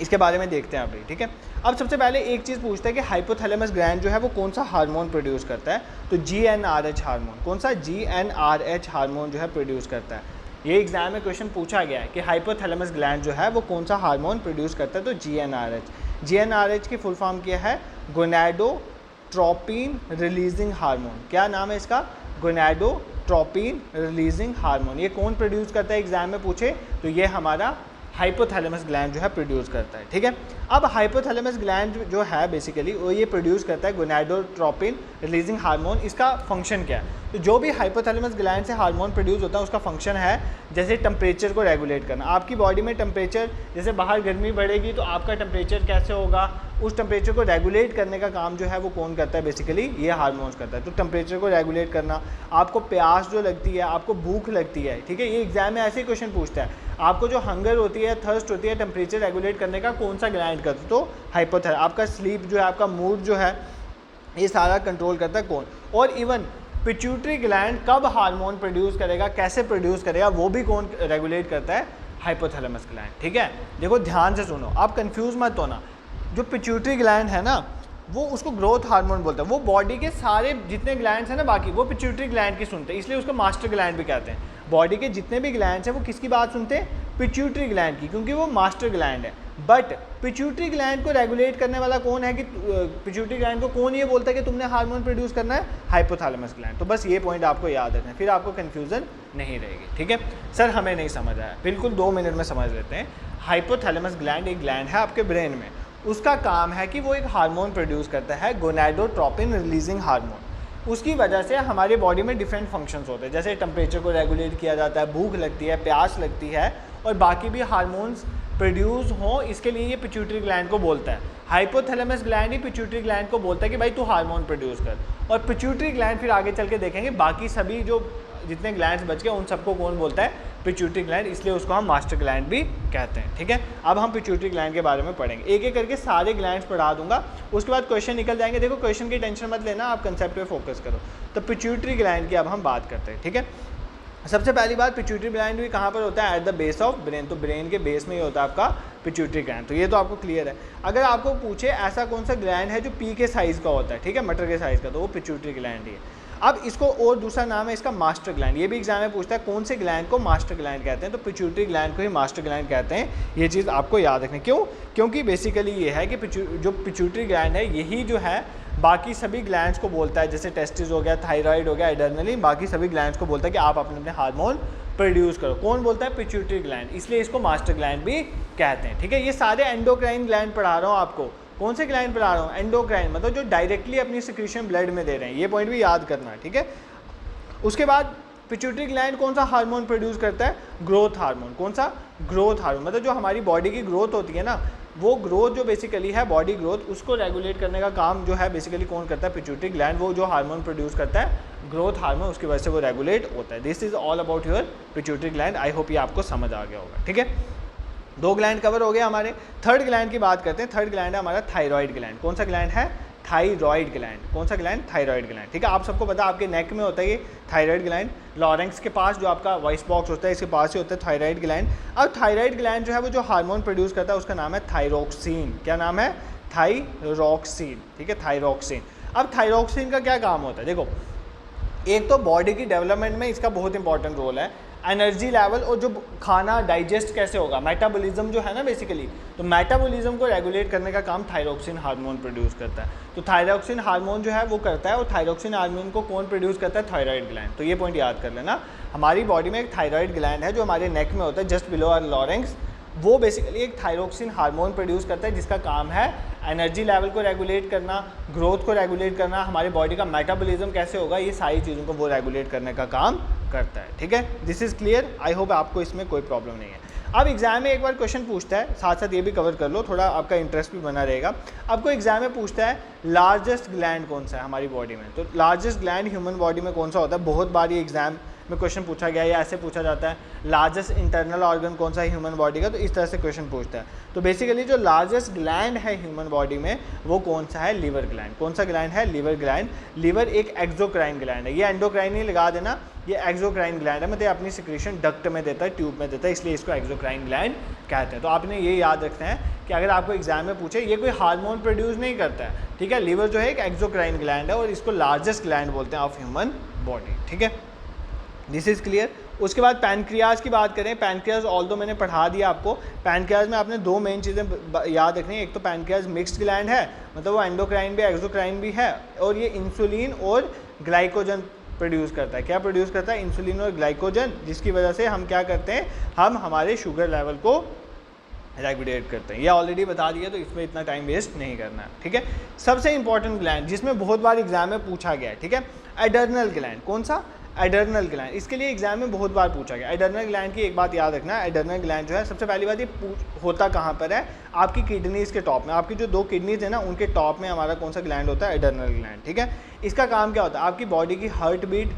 इसके बारे में देखते हैं अभी, ठीक है। अब सबसे पहले एक चीज़ पूछता है कि हाइपोथैलेमस ग्लैंड जो है वो कौन सा हार्मोन प्रोड्यूस करता है, तो GnRH हार्मोन, कौन सा GnRH हार्मोन जो है प्रोड्यूस करता है। ये एग्जाम में क्वेश्चन पूछा गया है कि हाइपोथैलेमस ग्लैंड जो है वो कौन सा हार्मोन प्रोड्यूस करता है, तो GnRH। GnRH की फुल फॉर्म क्या है, गोनाडोट्रोपिन रिलीजिंग हार्मोन। क्या नाम है इसका, गोनाडोट्रोपिन रिलीजिंग हार्मोन। ये कौन प्रोड्यूस करता है, एग्जाम में पूछे तो ये हमारा हाइपोथैलेमस ग्लैंड जो है प्रोड्यूस करता है, ठीक है। अब हाइपोथैलेमस ग्लैंड जो है बेसिकली वो ये प्रोड्यूस करता है गोनाडोट्रोपिन रिलीजिंग हार्मोन। इसका फंक्शन क्या है, तो जो भी हाइपोथैलेमस ग्लैंड से हार्मोन प्रोड्यूस होता है उसका फंक्शन है जैसे टेम्परेचर को रेगुलेट करना। आपकी बॉडी में टेम्परेचर, जैसे बाहर गर्मी बढ़ेगी तो आपका टेम्परेचर कैसे होगा, उस टेम्परेचर को रेगुलेट करने का काम जो है वो कौन करता है, बेसिकली ये हार्मोन्स करता है। तो टेम्परेचर को रेगुलेट करना, आपको प्यास जो लगती है, आपको भूख लगती है, ठीक है, ये एग्जाम में ऐसे ही क्वेश्चन पूछता है, आपको जो हंगर होती है, थर्स्ट होती है, टेम्परेचर रेगुलेट करने का कौन सा ग्लैंड करता है, तो हाइपोथैलेमस। आपका स्लीप जो है, आपका मूड जो है, ये सारा कंट्रोल करता है कौन। और इवन पिट्यूटरी ग्लैंड कब हार्मोन प्रोड्यूस करेगा, कैसे प्रोड्यूस करेगा, वो भी कौन रेगुलेट करता है, हाइपोथैलेमस ग्लैंड, ठीक है। देखो ध्यान से सुनो, आप कंफ्यूज मत होना। जो पिट्यूटरी ग्लैंड है ना वो उसको ग्रोथ हार्मोन बोलते हैं, वो बॉडी के सारे जितने ग्लैंड्स हैं ना बाकी वो पिट्यूटरी ग्लैंड की सुनते हैं, इसलिए उसको मास्टर ग्लैंड भी कहते हैं। बॉडी के जितने भी ग्लैंड्स हैं वो किसकी बात सुनते हैं, पिट्यूटरी ग्लैंड की, क्योंकि वो मास्टर ग्लैंड है। बट पिट्यूटरी ग्लैंड को रेगुलेट करने वाला कौन है, कि पिट्यूटरी ग्लैंड को कौन ये बोलता है कि तुमने हार्मोन प्रोड्यूस करना है, हाइपोथैलेमस ग्लैंड। तो बस ये पॉइंट आपको याद रखना है, फिर आपको कन्फ्यूजन नहीं रहेगी, ठीक है। सर हमें नहीं समझ आया, बिल्कुल 2 मिनट में समझ लेते हैं। हाइपोथैलेमस ग्लैंड एक ग्लैंड है आपके ब्रेन में, उसका काम है कि वो एक हार्मोन प्रोड्यूस करता है, गोनाडोट्रोपिन रिलीजिंग हार्मोन। उसकी वजह से हमारी बॉडी में डिफरेंट फंक्शंस होते हैं, जैसे टेम्परेचर को रेगुलेट किया जाता है, भूख लगती है, प्यास लगती है, और बाकी भी हार्मोन्स प्रोड्यूस हो, इसके लिए ये पिट्यूटरी ग्लैंड को बोलता है। हाइपोथैलेमस ग्लैंड ही पिट्यूटरी ग्लैंड को बोलता है कि भाई तू हार्मोन प्रोड्यूस कर। और पिट्यूटरी ग्लैंड फिर आगे चल के देखेंगे बाकी सभी जो जितने ग्लैंड्स बच गए उन सबको कौन बोलता है, पिट्यूटरी ग्लैंड, इसलिए उसको हम मास्टर ग्लैंड भी कहते हैं, ठीक है। अब हम पिट्यूटरी ग्लैंड के बारे में पढ़ेंगे, एक एक करके सारे ग्लैंड्स पढ़ा दूंगा, उसके बाद क्वेश्चन निकल जाएंगे। देखो क्वेश्चन की टेंशन मत लेना, आप कंसेप्ट पे फोकस करो। तो पिट्यूटरी ग्लैंड की अब हम बात करते हैं, ठीक है। सबसे पहली बात, पिट्यूटरी ग्लैंड भी कहाँ पर होता है, at the base of brain, तो ब्रेन के बेस में ही होता है आपका पिट्यूटरी ग्लैंड, तो ये तो आपको क्लियर है। अगर आपको पूछे ऐसा कौन सा ग्लैंड है जो पी के साइज़ का होता है, ठीक है, मटर के साइज़ का, तो वो पिट्यूटरी ग्लैंड ही है। अब इसको और दूसरा नाम है इसका मास्टर ग्लैंड, ये भी एग्जाम में पूछता है कौन से ग्लैंड को मास्टर ग्लैंड कहते हैं, तो पिट्यूटरी ग्लैंड को ही मास्टर ग्लैंड कहते हैं। ये चीज़ आपको याद रखनी, क्यों, क्योंकि बेसिकली ये है कि जो पिट्यूटरी ग्लैंड है यही जो है बाकी सभी ग्लैंड्स को बोलता है, जैसे टेस्टिस हो गया, थायराइड हो गया, एडर्नली, बाकी सभी ग्लैंड्स को बोलता है कि आप अपने अपने हार्मोन प्रोड्यूस करो। कौन बोलता है, पिट्यूटरी ग्लैंड, इसलिए इसको मास्टर ग्लैंड भी कहते हैं, ठीक है। ये सारे एंडोक्राइन ग्लैंड पढ़ा रहा हूँ आपको, कौन से ग्लैंड पढ़ा रहा हूँ, एंडोक्राइन, मतलब जो डायरेक्टली अपनी सिक्रीशन ब्लड में दे रहे हैं, ये पॉइंट भी याद करना है, ठीक है। उसके बाद पिट्यूटरी ग्लैंड कौन सा हार्मोन प्रोड्यूस करता है, ग्रोथ हार्मोन। कौन सा, ग्रोथ हार्मोन, मतलब जो हमारी बॉडी की ग्रोथ होती है ना, वो ग्रोथ जो बेसिकली है बॉडी ग्रोथ, उसको रेगुलेट करने का काम जो है बेसिकली कौन करता है, पिट्यूटरी ग्लैंड, वो जो हार्मोन प्रोड्यूस करता है ग्रोथ हार्मोन, उसकी वजह से वो रेगुलेट होता है। This is all about your pituitary gland. I hope ये आपको समझ आ गया होगा, ठीक है। 2 ग्लैंड कवर हो गए हमारे। थर्ड ग्लैंड की बात करते हैं। थर्ड ग्लैंड है हमारा थायराइड ग्लैंड। कौन सा ग्लैंड है, थायराइड ग्लैंड। कौन सा ग्लैंड, थायराइड ग्लैंड, ठीक है। आप सबको पता है आपके नेक में होता है ये थायराइड ग्लैंड, लॉरेंक्स के पास जो आपका वॉइस बॉक्स होता है इसके पास ही होता है थायराइड ग्लैंड। अब थायराइड ग्लैंड जो है वो जो हार्मोन प्रोड्यूस करता है उसका नाम है थायरोक्सिन। क्या नाम है, थायरोक्सिन, ठीक है, थायरोक्सिन। अब थायरोक्सिन का क्या काम होता है, देखो एक तो बॉडी की डेवलपमेंट में इसका बहुत इंपॉर्टेंट रोल है, एनर्जी लेवल और जो खाना डाइजेस्ट कैसे होगा, मेटाबॉलिज्म जो है ना बेसिकली, तो मेटाबॉलिज्म को रेगुलेट करने का काम थायरोक्सिन हार्मोन प्रोड्यूस करता है। तो थायरोक्सिन हार्मोन जो है वो करता है, और थायरोक्सिन हार्मोन को कौन प्रोड्यूस करता है, थायराइड ग्लैंड। तो ये पॉइंट याद कर लेना, हमारी बॉडी में एक थायराइड ग्लैंड है जो हमारे नेक में होता है, जस्ट बिलो आवर लॉरेंक्स, वो बेसिकली एक थायरोक्सिन हार्मोन प्रोड्यूस करता है जिसका काम है एनर्जी लेवल को रेगुलेट करना, ग्रोथ को रेगुलेट करना, हमारी बॉडी का मेटाबॉलिज्म कैसे होगा, ये सारी चीज़ों को वो रेगुलेट करने का काम करता है, ठीक है। This is clear, I hope आपको इसमें कोई प्रॉब्लम नहीं है। अब एग्जाम में एक बार क्वेश्चन पूछता है, साथ साथ ये भी कवर कर लो, थोड़ा आपका इंटरेस्ट भी बना रहेगा। आपको एग्जाम में पूछता है लार्जेस्ट ग्लैंड कौन सा है हमारी बॉडी में, तो लार्जेस्ट ग्लैंड ह्यूमन बॉडी में कौन सा होता है, बहुत बार ये एग्जाम में क्वेश्चन पूछा गया या ऐसे पूछा जाता है, लार्जेस्ट इंटरनल ऑर्गन कौन सा है ह्यूमन बॉडी का, तो इस तरह से क्वेश्चन पूछता है। तो बेसिकली जो लार्जेस्ट ग्लैंड है ह्यूमन बॉडी में वो कौन सा है, लीवर ग्लैंड। कौन सा ग्लैंड है, लीवर ग्लैंड। लीवर एक एक्सोक्राइन ग्लैंड है, ये एंडोक्राइन नहीं लगा देना, ये एक्सोक्राइन ग्लैंड है, मतलब अपनी सिक्रीशन डक्ट में देता है, ट्यूब में देता है, इसलिए इसको एक्सोक्राइन ग्लैंड कहते हैं। तो आपने ये याद रखना है कि अगर आपको एग्जाम में पूछे, ये कोई हार्मोन प्रोड्यूस नहीं करता है, ठीक है। लीवर जो है एक एक्सोक्राइन ग्लैंड है और इसको लार्जेस्ट ग्लैंड बोलते हैं ऑफ ह्यूमन बॉडी, ठीक है। This is clear. उसके बाद पैनक्रियाज की बात करें, पैनक्रियाज ऑल दो मैंने पढ़ा दिया आपको। पैनक्रियाज में आपने 2 मेन चीज़ें याद रखनी है, एक तो पैनक्रियाज मिक्स्ड ग्लैंड है, मतलब वो एंडोक्राइन भी एक्सोक्राइन भी है, और ये इंसुलिन और ग्लाइकोजन प्रोड्यूस करता है। क्या प्रोड्यूस करता है, इंसुलिन और ग्लाइकोजन, जिसकी वजह से हम क्या करते हैं, हम हमारे शुगर लेवल को रेगुलेट करते हैं। ये ऑलरेडी बता दिया, तो इसमें इतना टाइम वेस्ट नहीं करना है, ठीक है। सबसे इंपॉर्टेंट ग्लैंड जिसमें बहुत बार एग्जाम में पूछा गया है, ठीक है, एडर्नल ग्लैंड। कौन सा, एडर्नल ग्लैंड। इसके लिए एग्जाम में बहुत बार पूछा गया। एडर्नल ग्लैंड की एक बात याद रखना, एडर्नल ग्लैंड जो है, सबसे पहली बात ये होता कहाँ पर है, आपकी किडनीज के टॉप में, आपकी जो 2 किडनीज है ना उनके टॉप में हमारा कौन सा ग्लैंड होता है, एडर्नल ग्लैंड, ठीक है। इसका काम क्या होता है, आपकी बॉडी की हार्ट बीट,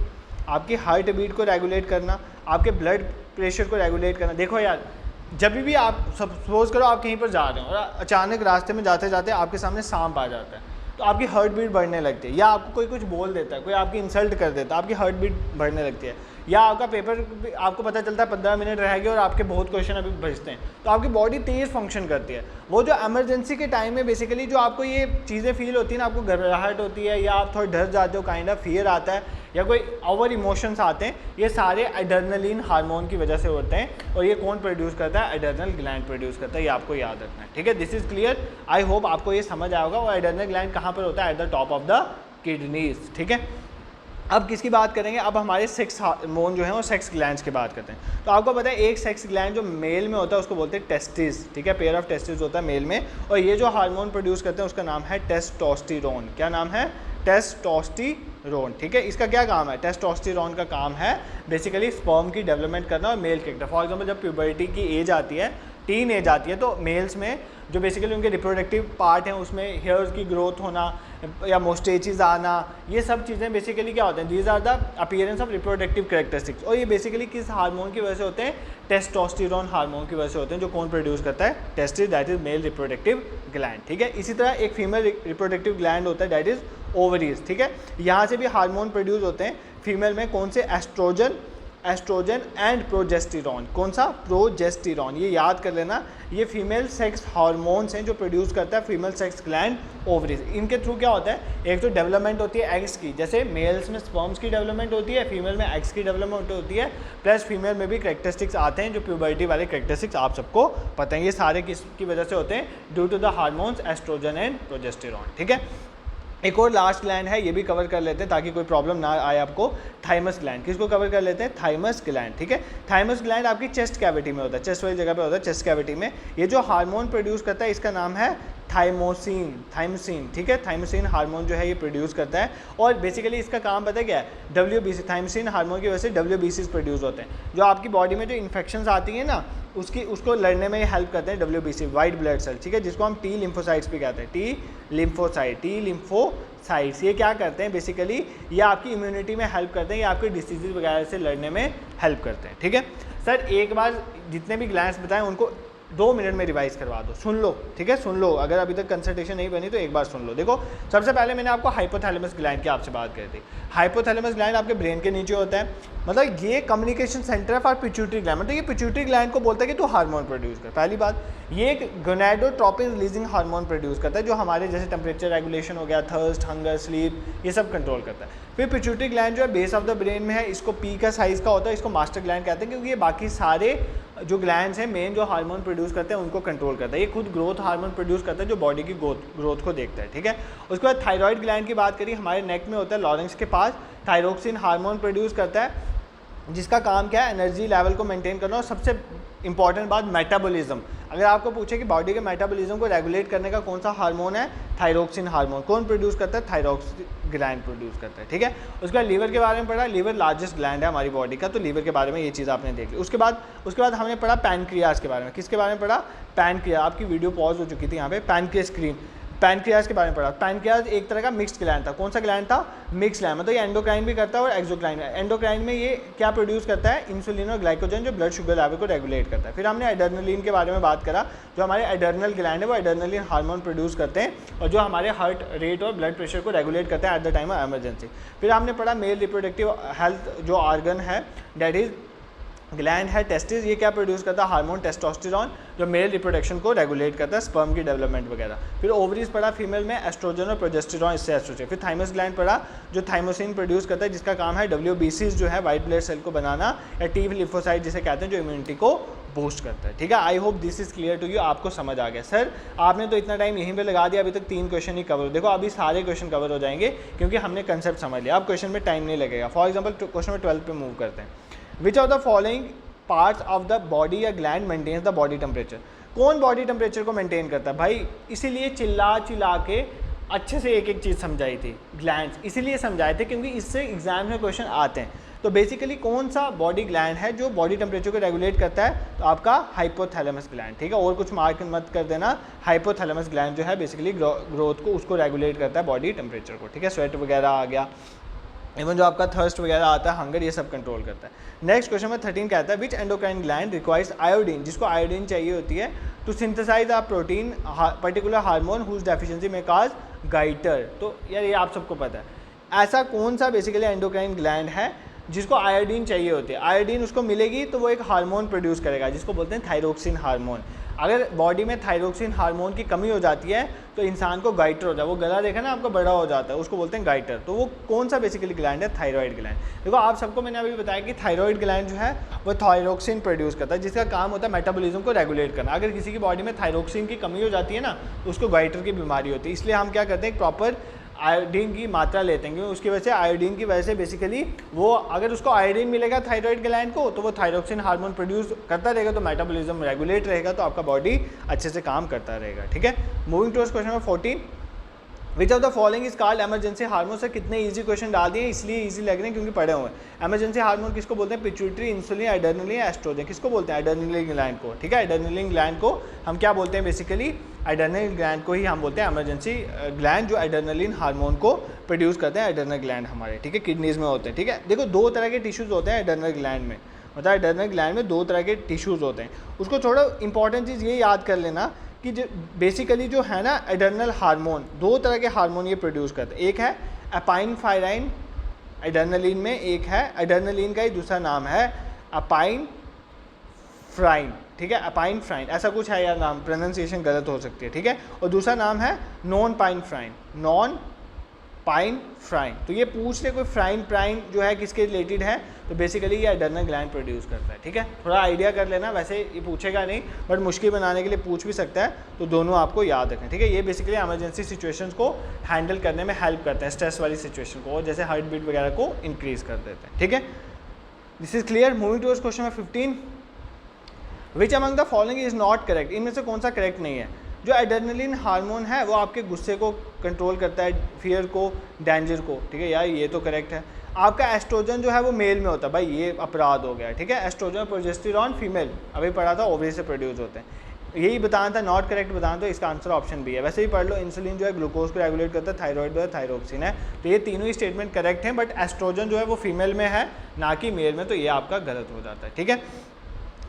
आपकी हार्ट बीट को रेगुलेट करना, आपके ब्लड प्रेशर को रेगुलेट करना। देखो यार, जब भी आप सपोज करो आप कहीं पर जा रहे हो और अचानक रास्ते में जाते जाते आपके सामने सांप आ जाता है, तो आपकी हार्ट बीट बढ़ने लगती है, या आपको कोई कुछ बोल देता है, कोई आपकी इंसल्ट कर देता है, आपकी हार्ट बीट बढ़ने लगती है। या आपका पेपर आपको पता चलता है 15 मिनट रह गए और आपके बहुत क्वेश्चन अभी बचते हैं, तो आपकी बॉडी तेज़ फंक्शन करती है। वो जो इमरजेंसी के टाइम में बेसिकली जो आपको ये चीज़ें फील होती है ना, आपको घबराहट होती है या आप थोड़े डर जाते हो, काइंड ऑफ फियर आता है या कोई ओवर इमोशंस आते हैं, ये सारे एड्रेनलिन हार्मोन की वजह से होते हैं। और ये कौन प्रोड्यूस करता है? एड्रेनल ग्लैंड प्रोड्यूस करता है, ये आपको याद रखना है, ठीक है। This is clear, I hope आपको ये समझ आया होगा। और एड्रेनल ग्लैंड कहाँ पर होता है? At the top of the kidneys, ठीक है। अब किसकी बात करेंगे? अब हमारे सेक्स हार्मोन जो है वो सेक्स ग्लैंड्स की बात करते हैं। तो आपको पता है एक सेक्स ग्लैंड जो मेल में होता है उसको बोलते हैं टेस्टिस, ठीक है। पेयर ऑफ टेस्टिस होता है मेल में, और ये जो हार्मोन प्रोड्यूस करते हैं उसका नाम है टेस्टोस्टेरोन। क्या नाम है? टेस्टोस्टेरोन, ठीक है। इसका क्या काम है? टेस्टोस्टेरोन का काम है बेसिकली स्पर्म की डेवलपमेंट करना और मेल कैरेक्टर। फॉर एग्जांपल जब प्यूबर्टी की एज आती है, टीन एज आती है, तो मेल्स में जो बेसिकली उनके रिप्रोडक्टिव पार्ट हैं उसमें हेयर्स की ग्रोथ होना या मोस्टेचेस आना, ये सब चीज़ें बेसिकली क्या होते हैं? These are the appearance of reproductive characteristics. और ये बेसिकली किस हार्मोन की वजह से होते हैं? टेस्टोस्टेरोन हार्मोन की वजह से होते हैं, जो कौन प्रोड्यूस करता है? Testis, that is male reproductive gland, ठीक है। इसी तरह एक फीमेल रिप्रोडक्टिव ग्लैंड होता है, दैट इज ओवरीज, ठीक है। यहाँ से भी हार्मोन प्रोड्यूस होते हैं फीमेल में, कौन से? Estrogen and progesterone. कौन सा? प्रोजेस्टेरॉन, ये याद कर लेना। ये फीमेल सेक्स हार्मोन्स हैं जो प्रोड्यूस करता है फीमेल सेक्स ग्लैंड ओवरीज। इनके थ्रू क्या होता है? एक तो डेवलपमेंट होती है एग्स की, जैसे मेल्स में स्पर्म्स की डेवलपमेंट होती है, फीमेल में एग्स की डेवलपमेंट होती है, प्लस फीमेल में भी कैरेक्टरिस्टिक्स आते हैं जो प्यूबर्टी वाले कैरेक्टरिस्टिक्स आप सबको पता है। ये सारे किसकी वजह से होते हैं? Due to the hormones estrogen and progesterone, ठीक है। एक और लास्ट ग्लैंड है, ये भी कवर कर लेते हैं ताकि कोई प्रॉब्लम ना आए आपको। थाइमस ग्लैंड, किसको कवर कर लेते हैं? थाइमस ग्लैंड, ठीक है। थाइमस ग्लैंड आपकी चेस्ट कैविटी में होता है, चेस्ट वाली जगह पे होता है, चेस्ट कैविटी में। ये जो हार्मोन प्रोड्यूस करता है इसका नाम है थाइमोसिन, ठीक है। थाइमोसिन हार्मोन जो है ये प्रोड्यूस करता है, और बेसिकली इसका काम पता है क्या है? WBC। थाइमोसिन हार्मोन की वजह से WBCs प्रोड्यूस होते हैं, जो आपकी बॉडी में जो इन्फेक्शंस आती हैं ना उसको लड़ने में हेल्प करते हैं WBC, वाइट ब्लड सेल, ठीक है, जिसको हम टी लिम्फोसाइट्स भी कहते हैं। टी लिम्फोसाइट्स ये क्या करते हैं? बेसिकली ये आपकी इम्यूनिटी में हेल्प करते हैं, ये आपके डिसीजेज वगैरह से लड़ने में हेल्प करते हैं, ठीक है। सर एक बार जितने भी ग्लैंड्स बताएं उनको 2 मिनट में रिवाइज करवा दो, सुन लो, ठीक है, सुन लो। अगर अभी तक कंसल्टेशन नहीं बनी तो एक बार सुन लो। देखो, सबसे पहले मैंने आपको हाइपोथैलेमस ग्लैंड की आपसे बात करी थी। हाइपोथैलेमस ग्लैंड आपके ब्रेन के नीचे होता है, मतलब ये कम्युनिकेशन सेंटर है फॉर पिट्यूटरी ग्लैंड। मतलब ये पिट्यूटरी ग्लैंड को बोलता है कि तू हार्मोन प्रोड्यूस कर। पहली बात, ये एक गोनाडोट्रोपिन रिलीजिंग हार्मोन प्रोड्यूस करता है जो हमारे जैसे टेम्परेचर रेगुलेशन हो गया, थर्स्ट, हंगर, स्लीप, ये सब कंट्रोल करता है। फिर पिट्यूटरी ग्लैंड जो है बेस ऑफ द ब्रेन में है, इसको पी का साइज़ का होता है, इसको मास्टर ग्लैंड कहते हैं, क्योंकि ये बाकी सारे जो ग्लैंड्स हैं मेन जो हार्मोन प्रोड्यूस करते हैं उनको कंट्रोल करता है। ये खुद ग्रोथ हार्मोन प्रोड्यूस करता है जो बॉडी की ग्रोथ को देखता है, ठीक है। उसके बाद थायराइड ग्लैंड की बात करिए, हमारे नेक में होता है, लॉरेंक्स के पास थायरोक्सिन हार्मोन प्रोड्यूस करता है, जिसका काम क्या है? एनर्जी लेवल को मेंटेन करना। और सबसे इंपॉर्टेंट बात, मेटाबॉलिज्म। अगर आपको पूछे कि बॉडी के मेटाबॉलिज्म को रेगुलेट करने का कौन सा हार्मोन है? Thyroxine hormone. कौन प्रोड्यूस करता है? थायरोक्सिन ग्लैंड प्रोड्यूस करता है, ठीक है। उसके बाद लीवर के बारे में पढ़ा, लीवर लार्जेस्ट ग्लैंड है हमारी बॉडी का, तो लीवर के बारे में ये चीज़ आपने देख ली। उसके बाद हमने पढ़ा पैनक्रियाज के बारे में। किसके बारे में पढ़ा? पैनक्रियाज। आपकी वीडियो पॉज हो चुकी थी यहाँ पे, पैनक्रियाज स्क्रीन। पैनक्रियाज के बारे में पढ़ा। पैनक्रियाज एक तरह का मिक्स्ड ग्लैंड था। कौन सा ग्लैंड था? Mix gland. मतलब ये एंडोक्राइन भी करता है और एक्सोक्राइन। एंडोक्राइन में ये क्या प्रोड्यूस करता है? इंसुलिन और ग्लाइकोजन, जो ब्लड शुगर लेवल को रेगुलेट करता है। फिर हमने एड्रेनलिन के बारे में बात करा, जो हमारे एड्रेनल ग्लैंड है वो एड्रेनलिन हार्मोन प्रोड्यूस करते हैं और जो हमारे हार्ट रेट और ब्लड प्रेशर को रेगुलेट करते हैं at the time of emergency. फिर हमने पढ़ा मेल रिप्रोडक्टिव हेल्थ जो ऑर्गन है, दैट इज ग्लैंड है टेस्टिस। ये क्या प्रोड्यूस करता है? हार्मोन टेस्टोस्टेरॉन, जो मेल रिप्रोडक्शन को रेगुलेट करता है, स्पर्म की डेवलपमेंट वगैरह। फिर ओवरीज पढ़ा, फीमेल में एस्ट्रोजन और प्रोजेस्टेरॉन, इससे एस्ट्रोजन। फिर थाइमस ग्लैंड पढ़ा, जो थाइमोसिन प्रोड्यूस करता है, जिसका काम है WBCs जो है वाइट ब्लड सेल को बनाना, या टी लिम्फोसाइट जिसे कहते हैं, जो इम्यूनिटी को बूस्ट करता है, ठीक है। I hope this is clear to you, आपको समझ आ गया। सर आपने तो इतना टाइम यहीं पे लगा दिया, अभी तक 3 क्वेश्चन ही कवर। देखो अभी सारे क्वेश्चन कवर हो जाएंगे क्योंकि हमने कंसेप्ट समझ लिया। अब क्वेश्चन में टाइम नहीं लगेगा। फॉर एग्जाम्पल क्वेश्चन में 12 पे मूव करते हैं। Which of the following parts of the body या gland maintains the body temperature? कौन बॉडी टेम्परेचर को मेंटेन करता है भाई? इसीलिए चिल्ला के अच्छे से एक एक चीज़ समझाई थी, ग्लैंड्स इसलिए समझाए थे क्योंकि इससे एग्जाम में क्वेश्चन आते हैं। तो बेसिकली कौन सा बॉडी ग्लैंड है जो बॉडी टेम्परेचर को रेगुलेट करता है? तो आपका हाइपोथैलेमस ग्लैंड, ठीक है। और कुछ मार्क मत कर देना, हाइपोथैलेमस ग्लैंड जो है बेसिकली ग्रोथ को उसको रेगुलेट करता है, बॉडी टेम्परेचर को, ठीक है। स्वेट वगैरह आ गया, इवन जो आपका थर्स्ट वगैरह आता है, हंगर, ये सब कंट्रोल करता है। नेक्स्ट क्वेश्चन में 13 कहता है which endocrine gland requires iodine, जिसको आयोडीन चाहिए होती है to synthesise a protein particular hormone whose deficiency में काज गाइटर। तो यार ये आप सबको पता है, ऐसा कौन सा बेसिकली एंडोक्राइन ग्लैंड है जिसको आयोडीन चाहिए होती है, आयोडीन उसको मिलेगी तो वो एक हार्मोन प्रोड्यूस करेगा जिसको बोलते हैं थायरोक्सिन हार्मोन। अगर बॉडी में थायरोक्सिन हार्मोन की कमी हो जाती है तो इंसान को गाइटर हो जाता है, वो गला देखा ना आपका बड़ा हो जाता है, उसको बोलते हैं गाइटर। तो वो कौन सा बेसिकली ग्लैंड है? Thyroid gland. देखो आप सबको मैंने अभी बताया कि थायराइड ग्लैंड जो है वो थायरोक्सिन प्रोड्यूस करता है जिसका काम होता है मेटाबॉलिज्म को रेगुलेट करना। अगर किसी की बॉडी में थायरोक्सिन की कमी हो जाती है ना तो उसको गाइटर की बीमारी होती है। इसलिए हम क्या करते हैं, एक प्रॉपर आयोडीन की मात्रा लेते हैं, क्योंकि उसकी वजह से आयोडीन की वजह से बेसिकली वो, अगर उसको आयोडीन मिलेगा थायराइड ग्लैंड को तो वो थायरोक्सिन हार्मोन प्रोड्यूस करता रहेगा, तो मेटाबॉलिज्म रेगुलेट रहेगा, तो आपका बॉडी अच्छे से काम करता रहेगा। ठीक है, moving towards question number 14, which of the following is called emergency hormone. से कितने इजी क्वेश्चन डाल दिए, इसलिए इजी लग रहे हैं क्योंकि पढ़े हुए हैं। एमरजेंसी हार्मोन किसको बोलते हैं? Pituitary, insulin, adrenaline, estrogen. किसको बोलते हैं? एड्रेनलिन ग्लैंड को। ठीक है, एड्रेनलिन ग्लैंड को हम क्या बोलते हैं? बेसिकली एड्रेनलिन ग्लैंड को ही हम बोलते हैं एमरजेंसी ग्लैंड, जो एड्रेनलिन हार्मोन को प्रोड्यूस करते हैं। एड्रेनल ग्लैंड हमारे, ठीक है, किडनीज में होते हैं। ठीक है, देखो दो तरह के टिश्यूज होते हैं एड्रेनल ग्लैंड में, मतलब एड्रेनल ग्लैंड में दो तरह के टिश्यूज होते हैं। उसको थोड़ा इंपॉर्टेंट चीज़ ये याद कर लेना कि जो बेसिकली जो है ना एड्रेनल हार्मोन, दो तरह के हार्मोन ये प्रोड्यूस करते हैं। एक है अपाइन फायराइन एड्रेनलिन में, एक है एड्रेनलिन का ही दूसरा नाम है अपाइन फ्राइन। ठीक है, अपाइन फ्राइन ऐसा कुछ है यार नाम, प्रोनाउंसिएशन गलत हो सकती है। ठीक है, और दूसरा नाम है नॉन पाइन फ्राइन, नॉन पाइन फ्राइन। तो ये पूछ ले कोई फ्राइन प्राइन जो है किसके रिलेटेड है, तो बेसिकली ये एड्रेनल ग्लैंड प्रोड्यूस करता है। ठीक है, थोड़ा आइडिया कर लेना, वैसे ये पूछेगा नहीं बट मुश्किल बनाने के लिए पूछ भी सकता है, तो दोनों आपको याद रखें। ठीक है, ये बेसिकली इमरजेंसी सिचुएशंस को हैंडल करने में हेल्प करते हैं, स्ट्रेस वाली सिचुएशन को, और जैसे हार्ट बीट वगैरह को इंक्रीज कर देते हैं। ठीक है, this is clear. Moving towards question number 15, which among the following is not correct. इनमें से कौन सा करेक्ट नहीं है? जो एड्रेनलिन हार्मोन है वो आपके गुस्से को कंट्रोल करता है, फियर को, डेंजर को। ठीक है यार, ये तो करेक्ट है। आपका एस्ट्रोजन जो है वो मेल में होता है, भाई ये अपराध हो गया। ठीक है, एस्ट्रोजन प्रोजेस्टेरॉन फीमेल, अभी पढ़ा था, ओवरी से प्रोड्यूस होते हैं। यही बताना था, नॉट करेक्ट बताना, तो इसका आंसर ऑप्शन भी है। वैसे भी पढ़ लो, इंसुलिन जो है ग्लूकोज को रेगुलेट करता है, थायराइड जो है थायरोक्सिन है, तो ये तीनों ही स्टेटमेंट करेक्ट हैं, बट एस्ट्रोजन जो है वो फीमेल में है ना कि मेल में, तो ये आपका गलत हो जाता है। ठीक है,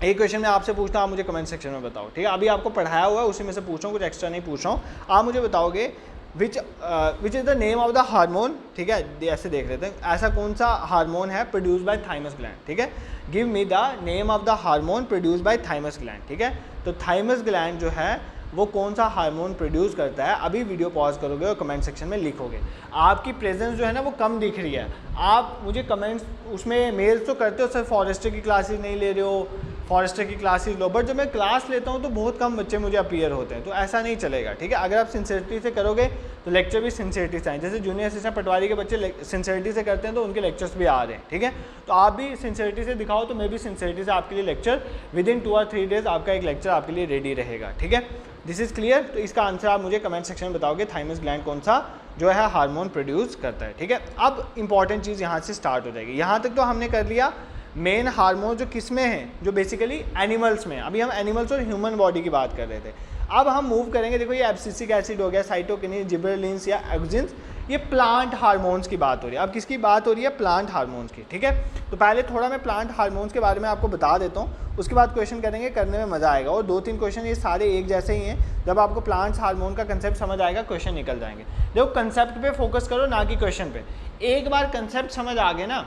एक क्वेश्चन मैं आपसे पूछता हूँ, आप मुझे कमेंट सेक्शन में बताओ। ठीक है, अभी आपको पढ़ाया हुआ है उसी में से पूछ रहा हूँ, कुछ एक्स्ट्रा नहीं पूछ रहा हूँ। आप मुझे बताओगे which is the name of the hormone. ठीक है, ऐसे देख लेते हैं, ऐसा कौन सा हार्मोन है प्रोड्यूस बाय थाइमस ग्लैंड। ठीक है, give me the name of the hormone produce by thymus gland. ठीक है, तो थाइमस ग्लैंड जो है वो कौन सा हार्मोन प्रोड्यूस करता है, अभी वीडियो पॉज करोगे और कमेंट सेक्शन में लिखोगे। आपकी प्रेजेंस जो है ना वो कम दिख रही है, आप मुझे कमेंट्स उसमें मेल्स तो करते हो, सर फॉरेस्टर की क्लासेस नहीं ले रहे हो, फॉरेस्टर की क्लासेस लो, बट जब मैं क्लास लेता हूँ तो बहुत कम बच्चे मुझे अपीयर होते हैं, तो ऐसा नहीं चलेगा। ठीक है, अगर आप सिंसियरिटी से करोगे तो लेक्चर भी सिंसियरिटी से आए, जैसे जूनियर असिस्टेंट पटवारी के बच्चे सिंसियरिटी से करते हैं तो उनके लेक्चर्स भी आ रहे हैं। ठीक है, तो आप भी सिंसियरिटी से दिखाओ, तो मैं भी सिंसियरिटी से आपके लिए लेक्चर विद इन 2 और 3 डेज आपका एक लेक्चर आपके लिए रेडी रहेगा। ठीक है, दिस इज क्लियर। तो इसका आंसर आप मुझे कमेंट सेक्शन में बताओगे, थाइमस ग्लैंड कौन सा जो है हार्मोन प्रोड्यूस करता है। ठीक है, अब इंपॉर्टेंट चीज़ यहाँ से स्टार्ट हो जाएगी। यहाँ तक तो हमने कर लिया मेन हार्मोन जो किस में है, जो बेसिकली एनिमल्स में। अभी हम एनिमल्स और ह्यूमन बॉडी की बात कर रहे थे। अब हम मूव करेंगे, देखो ये एब्सिसिक एसिड हो गया, साइटोकिनिन, जिबरेलिन्स या एक्सिन्स, ये प्लांट हार्मोन्स की बात हो रही है। अब किसकी बात हो रही है? प्लांट हार्मोन्स की। ठीक है, तो पहले थोड़ा मैं प्लांट हार्मोन्स के बारे में आपको बता देता हूँ, उसके बाद क्वेश्चन करेंगे, करने में मज़ा आएगा। और 2-3 क्वेश्चन ये सारे एक जैसे ही हैं, जब आपको प्लांट्स हार्मोन का कंसेप्ट समझ आएगा क्वेश्चन निकल जाएंगे। देखो कंसेप्ट पे फोकस करो ना कि क्वेश्चन पे। एक बार कंसेप्ट समझ आ गए ना,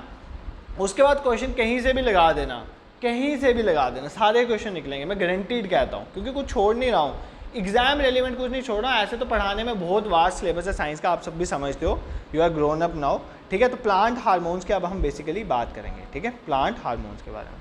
उसके बाद क्वेश्चन कहीं से भी लगा देना, कहीं से भी लगा देना, सारे क्वेश्चन निकलेंगे, मैं गारंटीड कहता हूँ, क्योंकि कुछ छोड़ नहीं रहा हूँ, एग्जाम रेलिवेंट कुछ नहीं छोड़ रहा हूँ। ऐसे तो पढ़ाने में बहुत वास्ट सिलेबस है साइंस का, आप सब भी समझते हो, you are grown up now. ठीक है, तो प्लांट हार्मोन्स के अब हम बेसिकली बात करेंगे। ठीक है, प्लांट हार्मोन्स के बारे में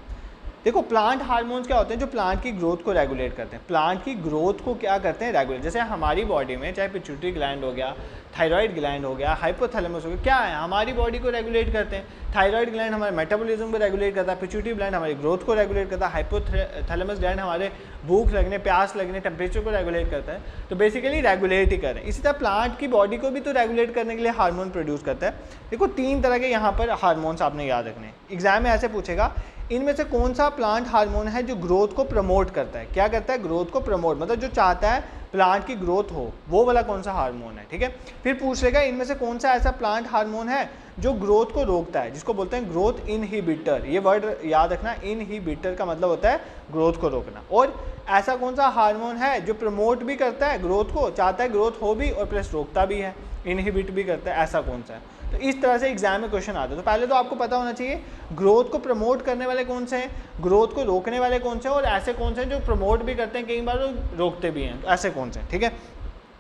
देखो, प्लांट हार्मोन्स क्या होते हैं? जो प्लांट की ग्रोथ को रेगुलेट करते हैं। प्लांट की ग्रोथ को क्या करते हैं? रेगुलेट। जैसे हमारी बॉडी में चाहे पिट्यूटरी ग्लैंड हो गया, थायराइड ग्लैंड हो गया, हाइपोथैलेमस हो गया, क्या है? हमारी बॉडी को रेगुलेट करते हैं। थायराइड ग्लैंड हमारे मेटाबॉलिज्म को रेगुलेट करता है, पिट्यूटरी ग्लैंड हमारी ग्रोथ को रेगुलेट करता है, हाइपोथैलेमस ग्लैंड हमारे भूख लगने, प्यास लगने, टेम्परेचर को रेगुलेट करता है। तो बेसिकली रेगुलेट ही करें। इसी तरह प्लांट की बॉडी को भी तो रेगुलेट करने के लिए हार्मोन प्रोड्यूस करता है। देखो 3 तरह के यहाँ पर हार्मोन्स आपने याद रखने। एग्जाम में ऐसे पूछेगा, इनमें से कौन सा प्लांट हार्मोन है जो ग्रोथ को प्रमोट करता है? क्या करता है? ग्रोथ को प्रमोट, मतलब जो चाहता है प्लांट की ग्रोथ हो, वो वाला कौन सा हार्मोन है? ठीक है, फिर पूछ लेगा इनमें से कौन सा ऐसा प्लांट हार्मोन है जो ग्रोथ को रोकता है, जिसको बोलते हैं ग्रोथ इनहिबिटर। ये वर्ड याद रखना, इनहिबिटर का मतलब होता है ग्रोथ को रोकना। और ऐसा कौन सा हार्मोन है जो प्रमोट भी करता है ग्रोथ को, चाहता है ग्रोथ हो भी और प्लस रोकता भी है, इनहिबिट भी करता है, ऐसा कौन सा है? तो इस तरह से एग्जाम में क्वेश्चन आते हैं। तो पहले तो आपको पता होना चाहिए ग्रोथ को प्रमोट करने वाले कौन से हैं, ग्रोथ को रोकने वाले कौन से हैं, और ऐसे कौन से हैं जो प्रमोट भी करते हैं, कई बार रोकते भी हैं, तो ऐसे कौन से हैं, ठीक है।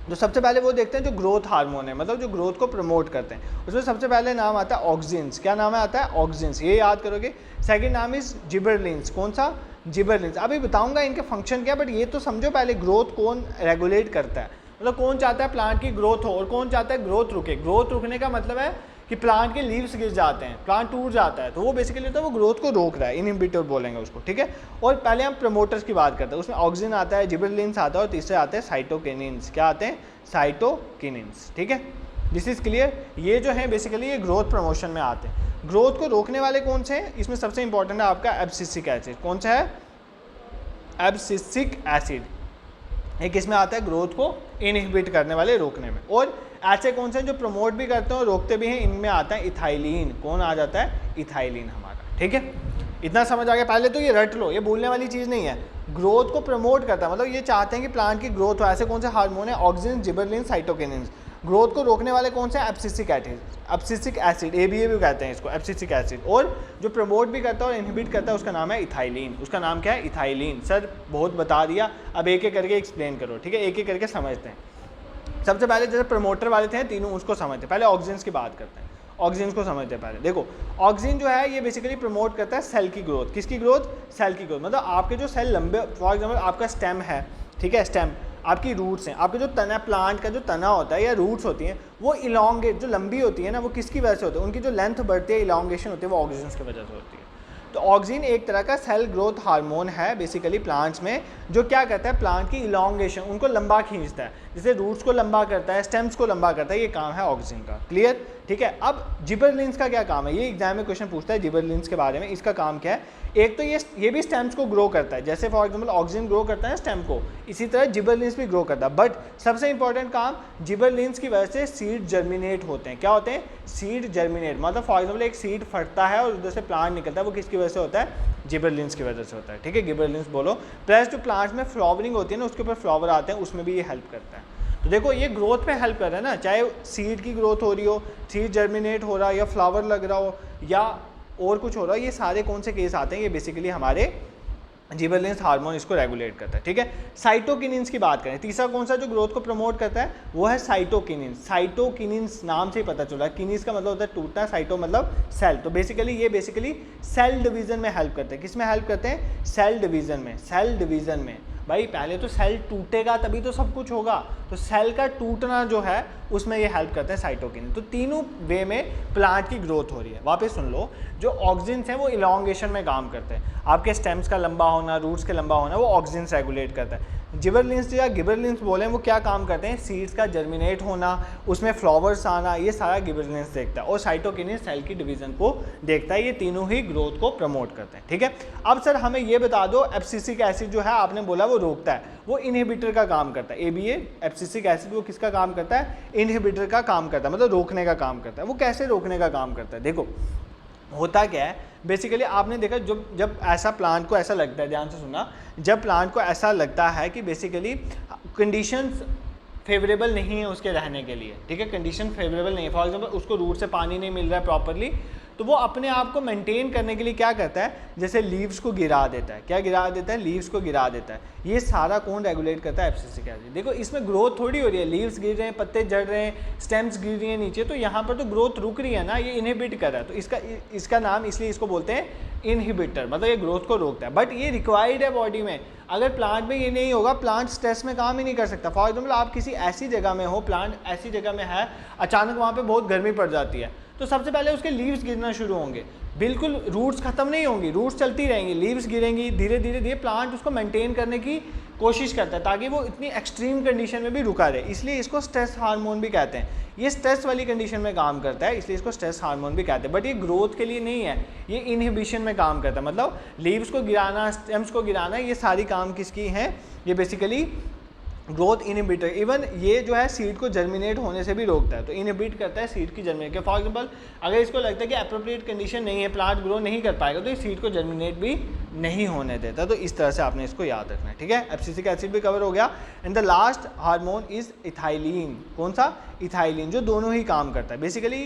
तो सबसे पहले वो देखते हैं जो ग्रोथ हार्मोन है, मतलब जो ग्रोथ को प्रमोट करते हैं। उसमें सबसे पहले नाम आता है ऑक्सिन्स। क्या नाम है आता है? ऑक्सिन्स, ये याद करोगे। सेकंड नाम इज जिबरलिन्स। कौन सा? जिबरलिन्स। अभी बताऊंगा इनके फंक्शन क्या, बट ये तो समझो पहले ग्रोथ कौन रेगुलेट करता है, मतलब कौन चाहता है प्लांट की ग्रोथ हो और कौन चाहता है ग्रोथ रुके। ग्रोथ रुकने का मतलब है कि प्लांट के लीव्स गिर जाते हैं, प्लांट टूट जाता है, तो वो बेसिकली होता है वो ग्रोथ को रोक रहा है, इनहिबिटर बोलेंगे उसको, ठीक है। और पहले हम प्रमोटर्स की बात करते हैं, उसमें ऑक्सिन आता है, जिबरलिन्स आता है, और तीसरे आते हैं साइटोकिनिन्स। क्या आते हैं? साइटोकिनिन्स, ठीक है। This is clear. ये जो है बेसिकली ये ग्रोथ प्रमोशन में आते हैं। ग्रोथ को रोकने वाले कौन से हैं? इसमें सबसे इंपॉर्टेंट है आपका एब्सिसिक एसिड। कौन सा है? Abscisic acid. एक इसमें आता है ग्रोथ को इनहिबिट करने वाले, रोकने में। और ऐसे कौन से जो प्रमोट भी करते हैं और रोकते भी हैं, इनमें आता है इथाइलिन। कौन आ जाता है? इथाइलिन हमारा, ठीक है। इतना समझ आ गया। पहले तो ये रट लो, ये भूलने वाली चीज़ नहीं है। ग्रोथ को प्रमोट करता है, मतलब ये चाहते हैं कि प्लांट की ग्रोथ हो। ऐसे कौन से हार्मोन है? Auxin, gibberellin, साइटोकिनिन्स। ग्रोथ को रोकने वाले कौन से? Abscisic acid. Abscisic acid, ABA भी कहते हैं इसको, एब्सिसिक एसिड। और जो प्रमोट भी करता है और इनहिबिट करता है उसका नाम है इथाइलिन। उसका नाम क्या है? इथाइलिन। सर बहुत बता दिया, अब एक एक करके एक्सप्लेन करो, ठीक है, एक एक करके समझते हैं। सबसे पहले जैसे प्रमोटर वाले थे तीनों, उसको समझते हैं। पहले ऑक्सिन्स की बात करते हैं, ऑक्सिन्स को समझते हैं पहले। देखो ऑक्सिन जो है ये बेसिकली प्रमोट करता है सेल की ग्रोथ। किसकी ग्रोथ? सेल की ग्रोथ। मतलब आपके जो सेल लंबे, फॉर एग्जाम्पल आपका स्टेम है, ठीक है, स्टेम, आपकी रूट्स हैं, आपके जो तना, प्लांट का जो तना होता है या रूट्स होती हैं, वो इलांगेट, जो लंबी होती है ना, वो किसकी वजह से होती है? उनकी जो लेंथ बढ़ती है, इलांगेशन होती है, वो ऑक्सिन्स की वजह से होती है। तो ऑक्सिन एक तरह का सेल ग्रोथ हार्मोन है बेसिकली प्लांट्स में, जो क्या करता है? प्लांट की इलांगेशन, उनको लंबा खींचता है, जैसे रूट्स को लंबा करता है, स्टेम्स को लंबा करता है, ये काम है ऑक्सिन का। क्लियर, ठीक है। अब जिबरलिन्स का क्या काम है? ये एग्जाम में क्वेश्चन पूछता है जिबरलिन्स के बारे में। इसका काम क्या है? एक तो ये भी स्टेम्स को ग्रो करता है, जैसे फॉर एग्जांपल ऑक्सिन ग्रो करता है स्टेम को, इसी तरह जिबरलिन्स भी ग्रो करता है। बट सबसे इंपॉर्टेंट काम, जिबरलिन्स की वजह से सीड जर्मिनेट होते हैं। क्या होते हैं? सीड जर्मिनेट, मतलब फॉर एग्जांपल एक सीड फटता है और उधर से प्लांट निकलता है, वो किसकी वजह से होता है? जिबरलिन्स की वजह से होता है, ठीक है। गिबरलिन्स बोलो। प्लस जो प्लांट्स में फ्लावरिंग होती है ना, उसके ऊपर फ्लावर आते हैं, उसमें भी ये हेल्प करता है। तो देखो ये ग्रोथ में हेल्प कर रहा है ना, चाहे सीड की ग्रोथ हो रही हो, सीड जर्मिनेट हो रहा है, या फ्लावर लग रहा हो, या और कुछ हो रहा है, ये सारे कौन से केस आते हैं? ये बेसिकली हमारे जिबरलिन्स हार्मोन इसको रेगुलेट करता है, ठीक है। साइटोकिनिन्स की बात करें, तीसरा कौन सा जो ग्रोथ को प्रमोट करता है? वो है साइटोकिनिन्स। साइटोकिनिन्स नाम से ही पता चला, किनिन्स का मतलब होता है टूटना, साइटो मतलब सेल। तो बेसिकली ये बेसिकली सेल डिवीजन में हेल्प करते हैं। किस में हेल्प करते हैं? सेल डिवीजन में। सेल डिवीजन में भाई पहले तो सेल टूटेगा तभी तो सब कुछ होगा, तो सेल का टूटना जो है उसमें ये हेल्प करते हैं साइटोकिन। तो तीनों वे में प्लांट की ग्रोथ हो रही है। वापस सुन लो, जो ऑक्सिन्स हैं वो इलांगेशन में काम करते हैं, आपके स्टेम्स का लंबा होना, रूट्स के लंबा होना, वो ऑक्सिन्स रेगुलेट करता है। जिबरलिन्स या गिबरलिन्स बोले, वो क्या काम करते हैं? सीड्स का जर्मिनेट होना, उसमें फ्लावर्स आना, ये सारा गिबरलिन्स देखता है। और साइटोकिन सेल की डिवीजन को देखता है। ये तीनों ही ग्रोथ को प्रमोट करते हैं, ठीक है। अब सर हमें ये बता दो, एब्सिसिक एसिड जो है आपने बोला वो रोकता है, वो इनहिबिटर का काम करता है। ABA एब्सिसिक एसिड वो किसका काम करता है? इनहिबिटर का काम करता है, मतलब रोकने का काम करता है। वो कैसे रोकने का काम करता है? देखो होता क्या है बेसिकली, आपने देखा जब ऐसा प्लांट को ऐसा लगता है, ध्यान से सुनना, जब प्लांट को ऐसा लगता है कि बेसिकली कंडीशंस फेवरेबल नहीं है उसके रहने के लिए, ठीक है, कंडीशन फेवरेबल नहीं है, फॉर एग्जांपल उसको रूट से पानी नहीं मिल रहा है प्रॉपरली, तो वो अपने आप को मेंटेन करने के लिए क्या करता है? जैसे लीव्स को गिरा देता है। क्या गिरा देता है? लीव्स को गिरा देता है। ये सारा कौन रेगुलेट करता है? Abscisic acid. देखो इसमें ग्रोथ थोड़ी हो रही है, लीव्स गिर रहे हैं, पत्ते जड़ रहे हैं, स्टेम्स गिर रही हैं नीचे, तो यहाँ पर तो ग्रोथ रुक रही है ना, ये इनहिबिट कर रहा है। तो इसका नाम इसलिए इसको बोलते हैं इनहिबिटर, मतलब ये ग्रोथ को रोकता है। बट ये रिक्वायर्ड है बॉडी में, अगर प्लांट में ये नहीं होगा, प्लांट स्ट्रेस में काम ही नहीं कर सकता। फॉर एग्जाम्पल आप किसी ऐसी जगह में हो, प्लांट ऐसी जगह में है, अचानक वहाँ पे बहुत गर्मी पड़ जाती है, तो सबसे पहले उसके लीव्स गिरना शुरू होंगे, बिल्कुल रूट्स खत्म नहीं होंगी, रूट्स चलती रहेंगी, लीव्स गिरेंगी, धीरे धीरे धीरे प्लांट उसको मेंटेन करने की कोशिश करता है ताकि वो इतनी एक्सट्रीम कंडीशन में भी रुका रहे। इसलिए इसको स्ट्रेस हार्मोन भी कहते हैं। ये स्ट्रेस वाली कंडीशन में काम करता है, इसलिए इसको स्ट्रेस हार्मोन भी कहते हैं। बट ये ग्रोथ के लिए नहीं है, ये इनहिबिशन में काम करता है, मतलब लीव्स को गिराना, स्टेम्स को गिराना, ये सारी काम किसकी हैं? ये बेसिकली ग्रोथ इनहिबिटर। इवन ये जो है सीड को जर्मिनेट होने से भी रोकता है, तो इनहिबिट करता है सीड की जर्मिनेट के। फॉर एग्जांपल अगर इसको लगता है कि अप्रोप्रिएट कंडीशन नहीं है, प्लांट ग्रो नहीं कर पाएगा, तो ये सीड को जर्मिनेट भी नहीं होने देता। तो इस तरह से आपने इसको याद रखना है, ठीक है। एब्सिसिक एसिड भी कवर हो गया। And the last hormone is ethylene. कौन सा? इथाइलिन, जो दोनों ही काम करता है। बेसिकली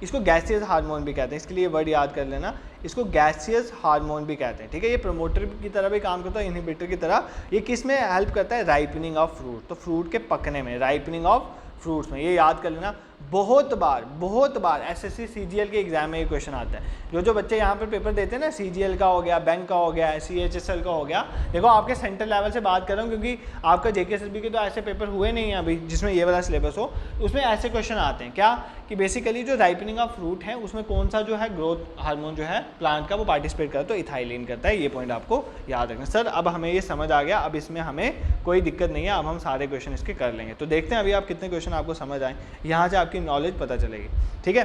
इसको गैसियस हार्मोन भी कहते हैं, इसके लिए वर्ड याद कर लेना, इसको गैसियस हार्मोन भी कहते हैं, ठीक है। ये प्रमोटर की तरह भी काम करता है, इनहिबिटर की तरह। ये किस में हेल्प करता है? राइपनिंग ऑफ फ्रूट, तो फ्रूट के पकने में, राइपनिंग ऑफ फ्रूट्स में, ये याद कर लेना। बहुत बार एसएससी सीजीएल के एग्जाम में ये क्वेश्चन आता है। जो बच्चे यहाँ पर पेपर देते हैं ना, सीजीएल का हो गया, बैंक का हो गया, सीएचएसएल का हो गया, देखो आपके सेंटर लेवल से बात कर रहा हूँ क्योंकि आपका जेकेएसएसबी के तो ऐसे पेपर हुए नहीं हैं अभी जिसमें ये वाला सिलेबस हो, उसमें ऐसे क्वेश्चन आते हैं क्या कि बेसिकली जो राइपनिंग ऑफ फ्रूट है उसमें कौन सा जो है ग्रोथ हार्मोन जो है प्लांट का वो पार्टिसिपेट करता है, तो इथाइलिन करता है। ये पॉइंट आपको याद रखना। सर अब हमें ये समझ आ गया, अब इसमें हमें कोई दिक्कत नहीं है, अब हम सारे क्वेश्चन इसके कर लेंगे। तो देखते हैं अभी आप कितने क्वेश्चन आपको समझ आए, यहाँ से आपकी नॉलेज पता चलेगी, ठीक है।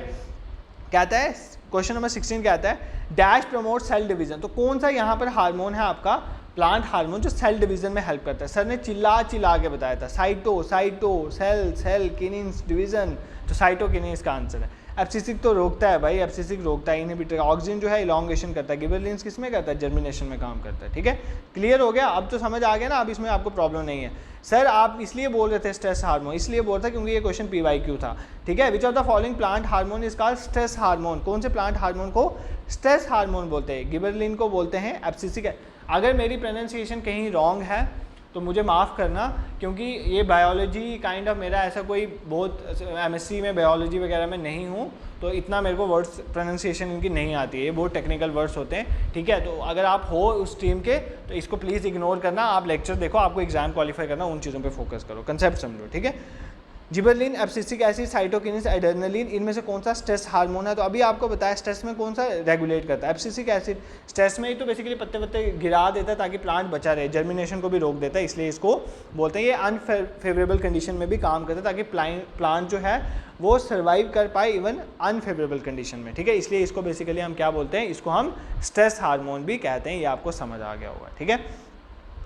कहता है क्वेश्चन नंबर 16 कहता है डैश प्रमोट सेल डिवीजन, तो कौन सा यहाँ पर हार्मोन है आपका प्लांट हार्मोन जो सेल डिवीजन में हेल्प करता है। सर ने चिल्ला के बताया था, साइटो सेल किनिन्स डिवीजन, तो साइटोकिनिन इसका आंसर है। एब्सिसिक तो रोकता है भाई, एब्सिसिक रोकता है, इनहिबिटर। ऑक्सीजन जो है इलॉन्गेशन करता है, गिबरेलिंस किस में करता है? जर्मिनेशन में काम करता है, ठीक है। क्लियर हो गया, अब तो समझ आ गया ना, अब इसमें आपको प्रॉब्लम नहीं है। सर आप इसलिए बोल रहे थे स्ट्रेस हार्मोन, इसलिए बोल रहे थे क्योंकि ये क्वेश्चन PYQ था, ठीक है। Which of the following plant hormone is called stress hormone, कौन से प्लांट हार्मोन को स्ट्रेस हार्मोन बोलते हैं? गिबरेलिन को बोलते हैं, एब्सिसिक है। अगर मेरी प्रोनाउंसिएशन कहीं रॉन्ग है तो मुझे माफ़ करना, क्योंकि ये बायोलॉजी काइंड ऑफ मेरा ऐसा कोई बहुत MSc में बायोलॉजी वगैरह में नहीं हूँ, तो इतना मेरे को वर्ड्स प्रोनाउंसिएशन इनकी नहीं आती है, ये बहुत टेक्निकल वर्ड्स होते हैं, ठीक है। तो अगर आप हो उस टीम के तो इसको प्लीज़ इग्नोर करना, आप लेक्चर देखो, आपको एग्जाम क्वालिफाई करना, उन चीज़ों पर फोकस करो, कंसेप्ट समझो, ठीक है। Gibberellin, abscisic acid, cytokinin, adrenaline, इनमें से कौन सा स्ट्रेस हार्मोन है? तो अभी आपको बताया स्ट्रेस में कौन सा रेगुलेट करता है? एब्सिसिक एसिड स्ट्रेस में ही तो बेसिकली पत्ते गिरा देता है ताकि प्लांट बचा रहे, जर्मिनेशन को भी रोक देता है, इसलिए इसको बोलते हैं। ये अनफेवरेबल कंडीशन में भी काम करता है ताकि प्लांट जो है वो सर्वाइव कर पाए इवन अनफेवरेबल कंडीशन में, ठीक है। इसलिए इसको बेसिकली हम क्या बोलते हैं? इसको हम स्ट्रेस हार्मोन भी कहते हैं, ये आपको समझ आ गया होगा, ठीक है।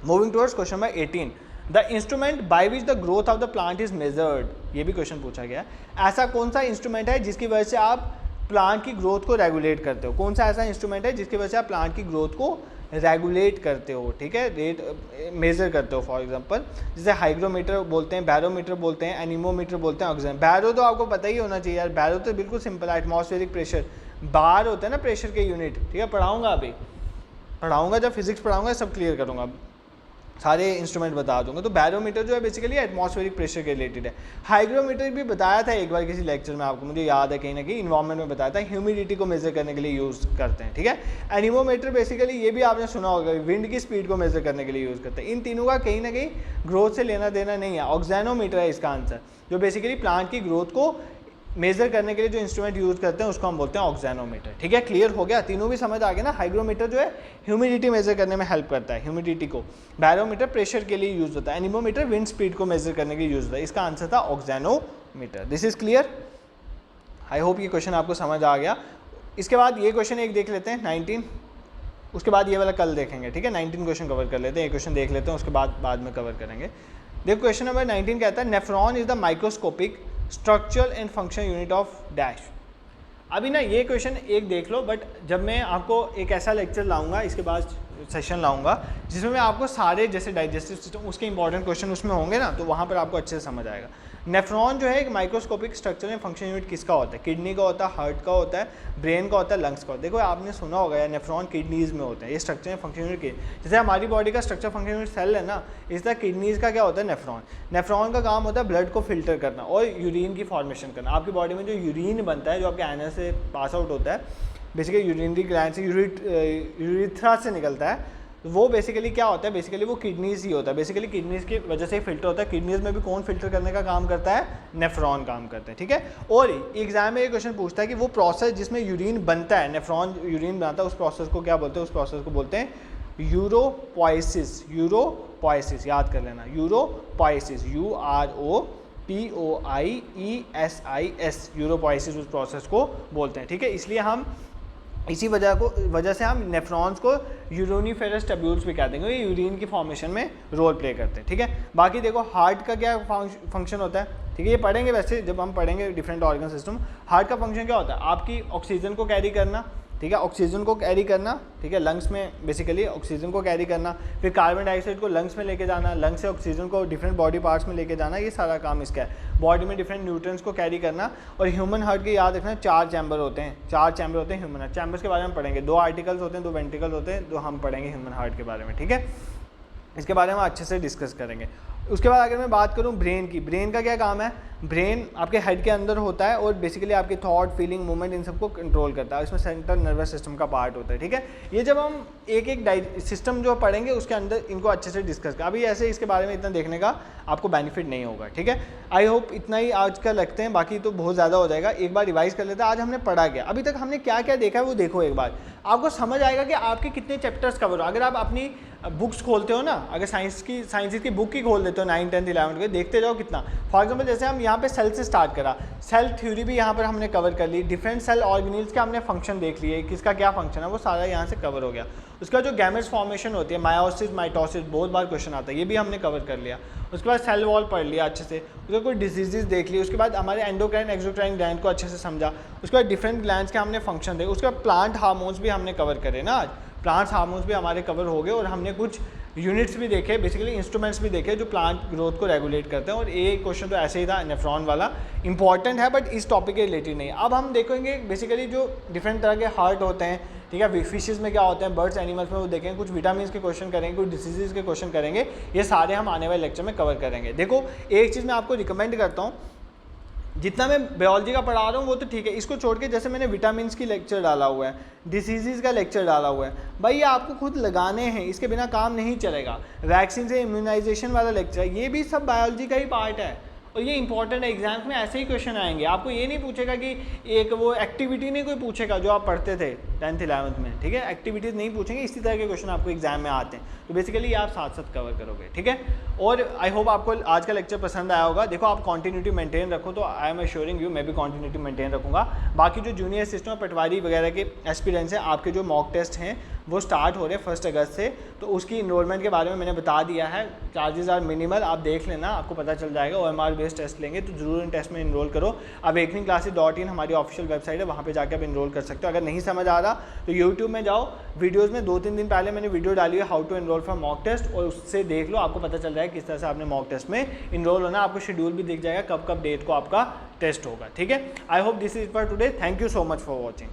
Moving towards question number 18, the instrument by which the growth of the plant is measured, ये भी क्वेश्चन पूछा गया है। ऐसा कौन सा इंस्ट्रूमेंट है जिसकी वजह से आप प्लांट की ग्रोथ को रेगुलेट करते हो? कौन सा ऐसा इंस्ट्रूमेंट है जिसकी वजह से आप प्लांट की ग्रोथ को रेगुलेट करते हो, ठीक है, रेट मेजर करते हो? फॉर एग्जांपल जैसे हाइग्रोमीटर बोलते हैं, बैरोमीटर बोलते हैं, एनीमोमीटर बोलते हैं, ऑक्सीजन। बैरो तो आपको पता ही होना चाहिए यार, बैरो तो बिल्कुल सिंपल है, एटमॉस्फेरिक प्रेशर, बार होता है ना प्रेशर के यूनिट, ठीक है। पढ़ाऊँगा अभी, पढ़ाऊँगा जब फिजिक्स पढ़ाऊँगा सब क्लियर करूँगा, सारे इंस्ट्रूमेंट बता दूंगा। तो बैरोमीटर जो है बेसिकली एटमॉस्फेरिक प्रेशर के रिलेटेड है। हाइग्रोमीटर भी बताया था एक बार किसी लेक्चर में, आपको मुझे याद है कहीं ना कहीं इन्वायरमेंट में बताया था, ह्यूमिडिटी को मेजर करने के लिए यूज़ करते हैं, ठीक है। एनीमोमीटर बेसिकली ये भी आपने सुना होगा, विंड की स्पीड को मेजर करने के लिए यूज़ करते हैं। इन तीनों का कहीं ना कहीं ग्रोथ से लेना देना नहीं है। ऑक्सीजनोमीटर है इसका आंसर, जो बेसिकली प्लांट की ग्रोथ को मेजर करने के लिए जो इंस्ट्रूमेंट यूज़ करते हैं उसको हम बोलते हैं ऑक्सीजनोमीटर, ठीक है। क्लियर हो गया, तीनों भी समझ आ गया ना। हाइग्रोमीटर जो है ह्यूमिडिटी मेजर करने में हेल्प करता है, ह्यूमिडिटी को। बैरोमीटर प्रेशर के लिए यूज़ होता है। एनीमोमीटर विंड स्पीड को मेजर करने के लिए यूज़ होता है। इसका आंसर था oxygenometer. This is clear, I hope ये क्वेश्चन आपको समझ आ गया। इसके बाद ये क्वेश्चन एक देख लेते हैं 19, उसके बाद ये वाला कल देखेंगे, ठीक है। 19 क्वेश्चन कवर कर लेते हैं, ये क्वेश्चन देख लेते हैं, उसके बाद में कवर करेंगे। देखो क्वेश्चन नंबर 19 कहता है nephron is the microscopic structural and function unit of dash. अभी ना ये क्वेश्चन एक देख लो, बट जब मैं आपको एक ऐसा लेक्चर लाऊंगा, इसके बाद सेशन लाऊंगा जिसमें मैं आपको सारे जैसे डाइजेस्टिव सिस्टम उसके इंपॉर्टेंट क्वेश्चन उसमें होंगे ना, तो वहाँ पर आपको अच्छे से समझ आएगा। नेफ्रॉन जो है एक microscopic structure and function unit किसका होता है? किडनी का होता है, हार्ट का होता है, ब्रेन का होता है, लंग्स का होता है। देखो आपने सुना होगा यार, नेफ्रॉन किडनीज में होता है। ये स्ट्रक्चर एंड फंक्शन यूनिट के जैसे हमारी बॉडी का स्ट्रक्चर फंक्शन यूनिट सेल है ना, इस तरह किडनीज का क्या होता है? नेफ्रॉन। नेफ्रॉन का काम होता है ब्लड को फिल्टर करना और यूरिन की फॉर्मेशन करना। आपकी बॉडी में जो यूरिन बनता है, जो आपके एनस से पास आउट होता है, बेसिकली यूरिनरी ग्लैंड से, यूरिथ्रा से निकलता है, वो बेसिकली क्या होता है? बेसिकली वो किडनीज ही होता है। बेसिकली किडनीज की वजह से ही फिल्टर होता है। किडनीज में भी कौन फिल्टर करने का काम करता है? नेफ्रॉन काम करते हैं, ठीक है। और एग्जाम में ये क्वेश्चन पूछता है कि वो प्रोसेस जिसमें यूरिन बनता है, नेफ्रॉन यूरिन बनाता है, उस प्रोसेस को क्या बोलते हैं? उस प्रोसेस को बोलते हैं यूरोपोइसिस। यूरोपोइसिस याद कर लेना, यूरोपोइसिस, UROPOIESIS, यूरोपोइसिस उस प्रोसेस को बोलते हैं, ठीक है। इसलिए हम इसी वजह से हम नेफ्रॉन्स को यूरोनिफेरस टब्यूल्स भी कहते हैं, ये यूरिन की फॉर्मेशन में रोल प्ले करते हैं, ठीक है। बाकी देखो हार्ट का क्या फंक्शन होता है, ठीक है, ये पढ़ेंगे वैसे जब हम पढ़ेंगे डिफरेंट ऑर्गन सिस्टम। हार्ट का फंक्शन क्या होता है? आपकी ऑक्सीजन को कैरी करना, ठीक है, ऑक्सीजन को कैरी करना, ठीक है, लंग्स में बेसिकली ऑक्सीजन को कैरी करना, फिर कार्बन डाइऑक्साइड को लंग्स में लेके जाना, लंग्स से ऑक्सीजन को डिफरेंट बॉडी पार्ट्स में लेके जाना, ये सारा काम इसका है। बॉडी में डिफरेंट न्यूट्रिएंट्स को कैरी करना। और ह्यूमन हार्ट के याद रखना 4 चैम्बर होते हैं, 4 चैम्बर होते हैं ह्यूमन हार्ट। चैम्बर्स के बारे में पढ़ेंगे, 2 आर्टिकल्स होते हैं, 2 वेंट्रिकल्स होते हैं, तो हम पढ़ेंगे ह्यूमन हार्ट के बारे में, ठीक है। इसके बारे में अच्छे से डिस्कस करेंगे। उसके बाद अगर मैं बात करूं ब्रेन की, ब्रेन का क्या काम है? ब्रेन आपके हेड के अंदर होता है और बेसिकली आपके थॉट, फीलिंग, मूवमेंट इन सबको कंट्रोल करता है। इसमें सेंट्रल नर्वस सिस्टम का पार्ट होता है, ठीक है। ये जब हम एक एक सिस्टम जो पढ़ेंगे उसके अंदर इनको अच्छे से डिस्कस कर, अभी ऐसे इसके बारे में इतना देखने का आपको बेनिफिट नहीं होगा, ठीक है। आई होप इतना ही आज का लगते हैं, बाकी तो बहुत ज़्यादा हो जाएगा। एक बार रिवाइज कर लेते हैं, आज हमने पढ़ा क्या, अभी तक हमने क्या क्या देखा है वो देखो एक बार, आपको समझ आएगा कि आपके कितने चैप्टर्स कवर हो। अगर आप अपनी बुक्स खोलते हो ना, अगर साइंस की बुक ही खोल देते हो 9th 10th 11th के, देखते जाओ कितना। फॉर एग्जांपल जैसे हम यहाँ पे सेल से स्टार्ट करा, सेल थ्योरी भी यहाँ पर हमने कवर कर ली, डिफरेंट सेल ऑर्गेनेल्स के हमने फंक्शन देख लिए, किसका क्या फंक्शन है वो सारा यहाँ से कवर हो गया। उसका जो गैमेट्स फॉर्मेशन होती है, मायोसिस, माइटोसिस, बहुत बार क्वेश्चन आता है, ये भी हमने कवर कर लिया। उसके बाद सेल वॉल पढ़ लिया अच्छे से, उसके कोई डिजीजेस देख ली, उसके बाद हमारे एंडोक्राइन एक्सोक्राइन ग्लैंड को अच्छे से समझा, उसके बाद डिफरेंट ग्लैंड्स के हमने फंक्शन देखे, उसके बाद प्लांट हार्मोन्स भी हमने कवर करे ना आज, प्लांट्स हार्मोन्स भी हमारे कवर हो गए। और हमने कुछ यूनिट्स भी देखे, बेसिकली इंस्ट्रूमेंट्स भी देखे जो प्लांट ग्रोथ को रेगुलेट करते हैं। और ये क्वेश्चन तो ऐसे ही था, नेफ्रॉन वाला इंपॉर्टेंट है बट इस टॉपिक के रिलेटेड नहीं। अब हम देखेंगे बेसिकली जो डिफरेंट तरह के हार्ट होते हैं, ठीक है, फिशेस में क्या होते हैं, बर्ड्स, एनिमल्स में वो देखेंगे, कुछ विटामिन के क्वेश्चन करेंगे, कुछ डिसीजेज के क्वेश्चन करेंगे, ये सारे हम आने वाले लेक्चर में कवर करेंगे। देखो एक चीज़ मैं आपको रिकमेंड करता हूँ, जितना मैं बायोलॉजी का पढ़ा रहा हूँ वो तो ठीक है, इसको छोड़ के जैसे मैंने विटामिन्स की लेक्चर डाला हुआ है, डिसीज़ का लेक्चर डाला हुआ है, भाई ये आपको खुद लगाने हैं, इसके बिना काम नहीं चलेगा। वैक्सीन से इम्यूनाइजेशन वाला लेक्चर, ये भी सब बायोलॉजी का ही पार्ट है और ये इंपॉर्टेंट है। एग्जाम्स में ऐसे ही क्वेश्चन आएंगे, आपको ये नहीं पूछेगा कि एक वो एक्टिविटी नहीं कोई पूछेगा जो आप पढ़ते थे 10th 11th में, ठीक है, एक्टिविटीज़ नहीं पूछेंगे, इसी तरह के क्वेश्चन आपको एग्जाम में आते हैं। तो बेसिकली आप साथ साथ कवर करोगे, ठीक है। और आई होप आपको आज का लेक्चर पसंद आया होगा। देखो आप कंटिन्यूटी मेंटेन रखो, तो आई एम एश्योरिंग यू मैं भी कंटिन्यूटी मेंटेन रखूँगा। बाकी जो जूनियर सिस्टम पटवारी वगैरह के एस्पिरेंट्स हैं, आपके जो मॉक टेस्ट हैं वो स्टार्ट हो रहे हैं 1 अगस्त से, तो उसकी इनरोलमेंट के बारे में मैंने बता दिया है। चार्जेस आर मिनिमल, आप देख लेना, आपको पता चल जाएगा। OMR बेस्ड टेस्ट लेंगे तो जरूर इन टेस्ट में इनरोल करो। awakeningclasses.in हमारी ऑफिशियल वेबसाइट है, वहाँ पे जाकर आप इनरोल कर सकते हो। अगर नहीं समझ आ रहा तो यूट्यूब में जाओ, वीडियोज़ में 2-3 दिन पहले मैंने वीडियो डाली है how to enrol for mock test, और उससे देख लो, आपको पता चल जाएगा किस तरह से आपने मॉक टेस्ट में इनरोल होना। आपको शेड्यूल भी दिख जाएगा कब कब डेट को आपका टेस्ट होगा, ठीक है। I hope this is for today, thank you so much for watching.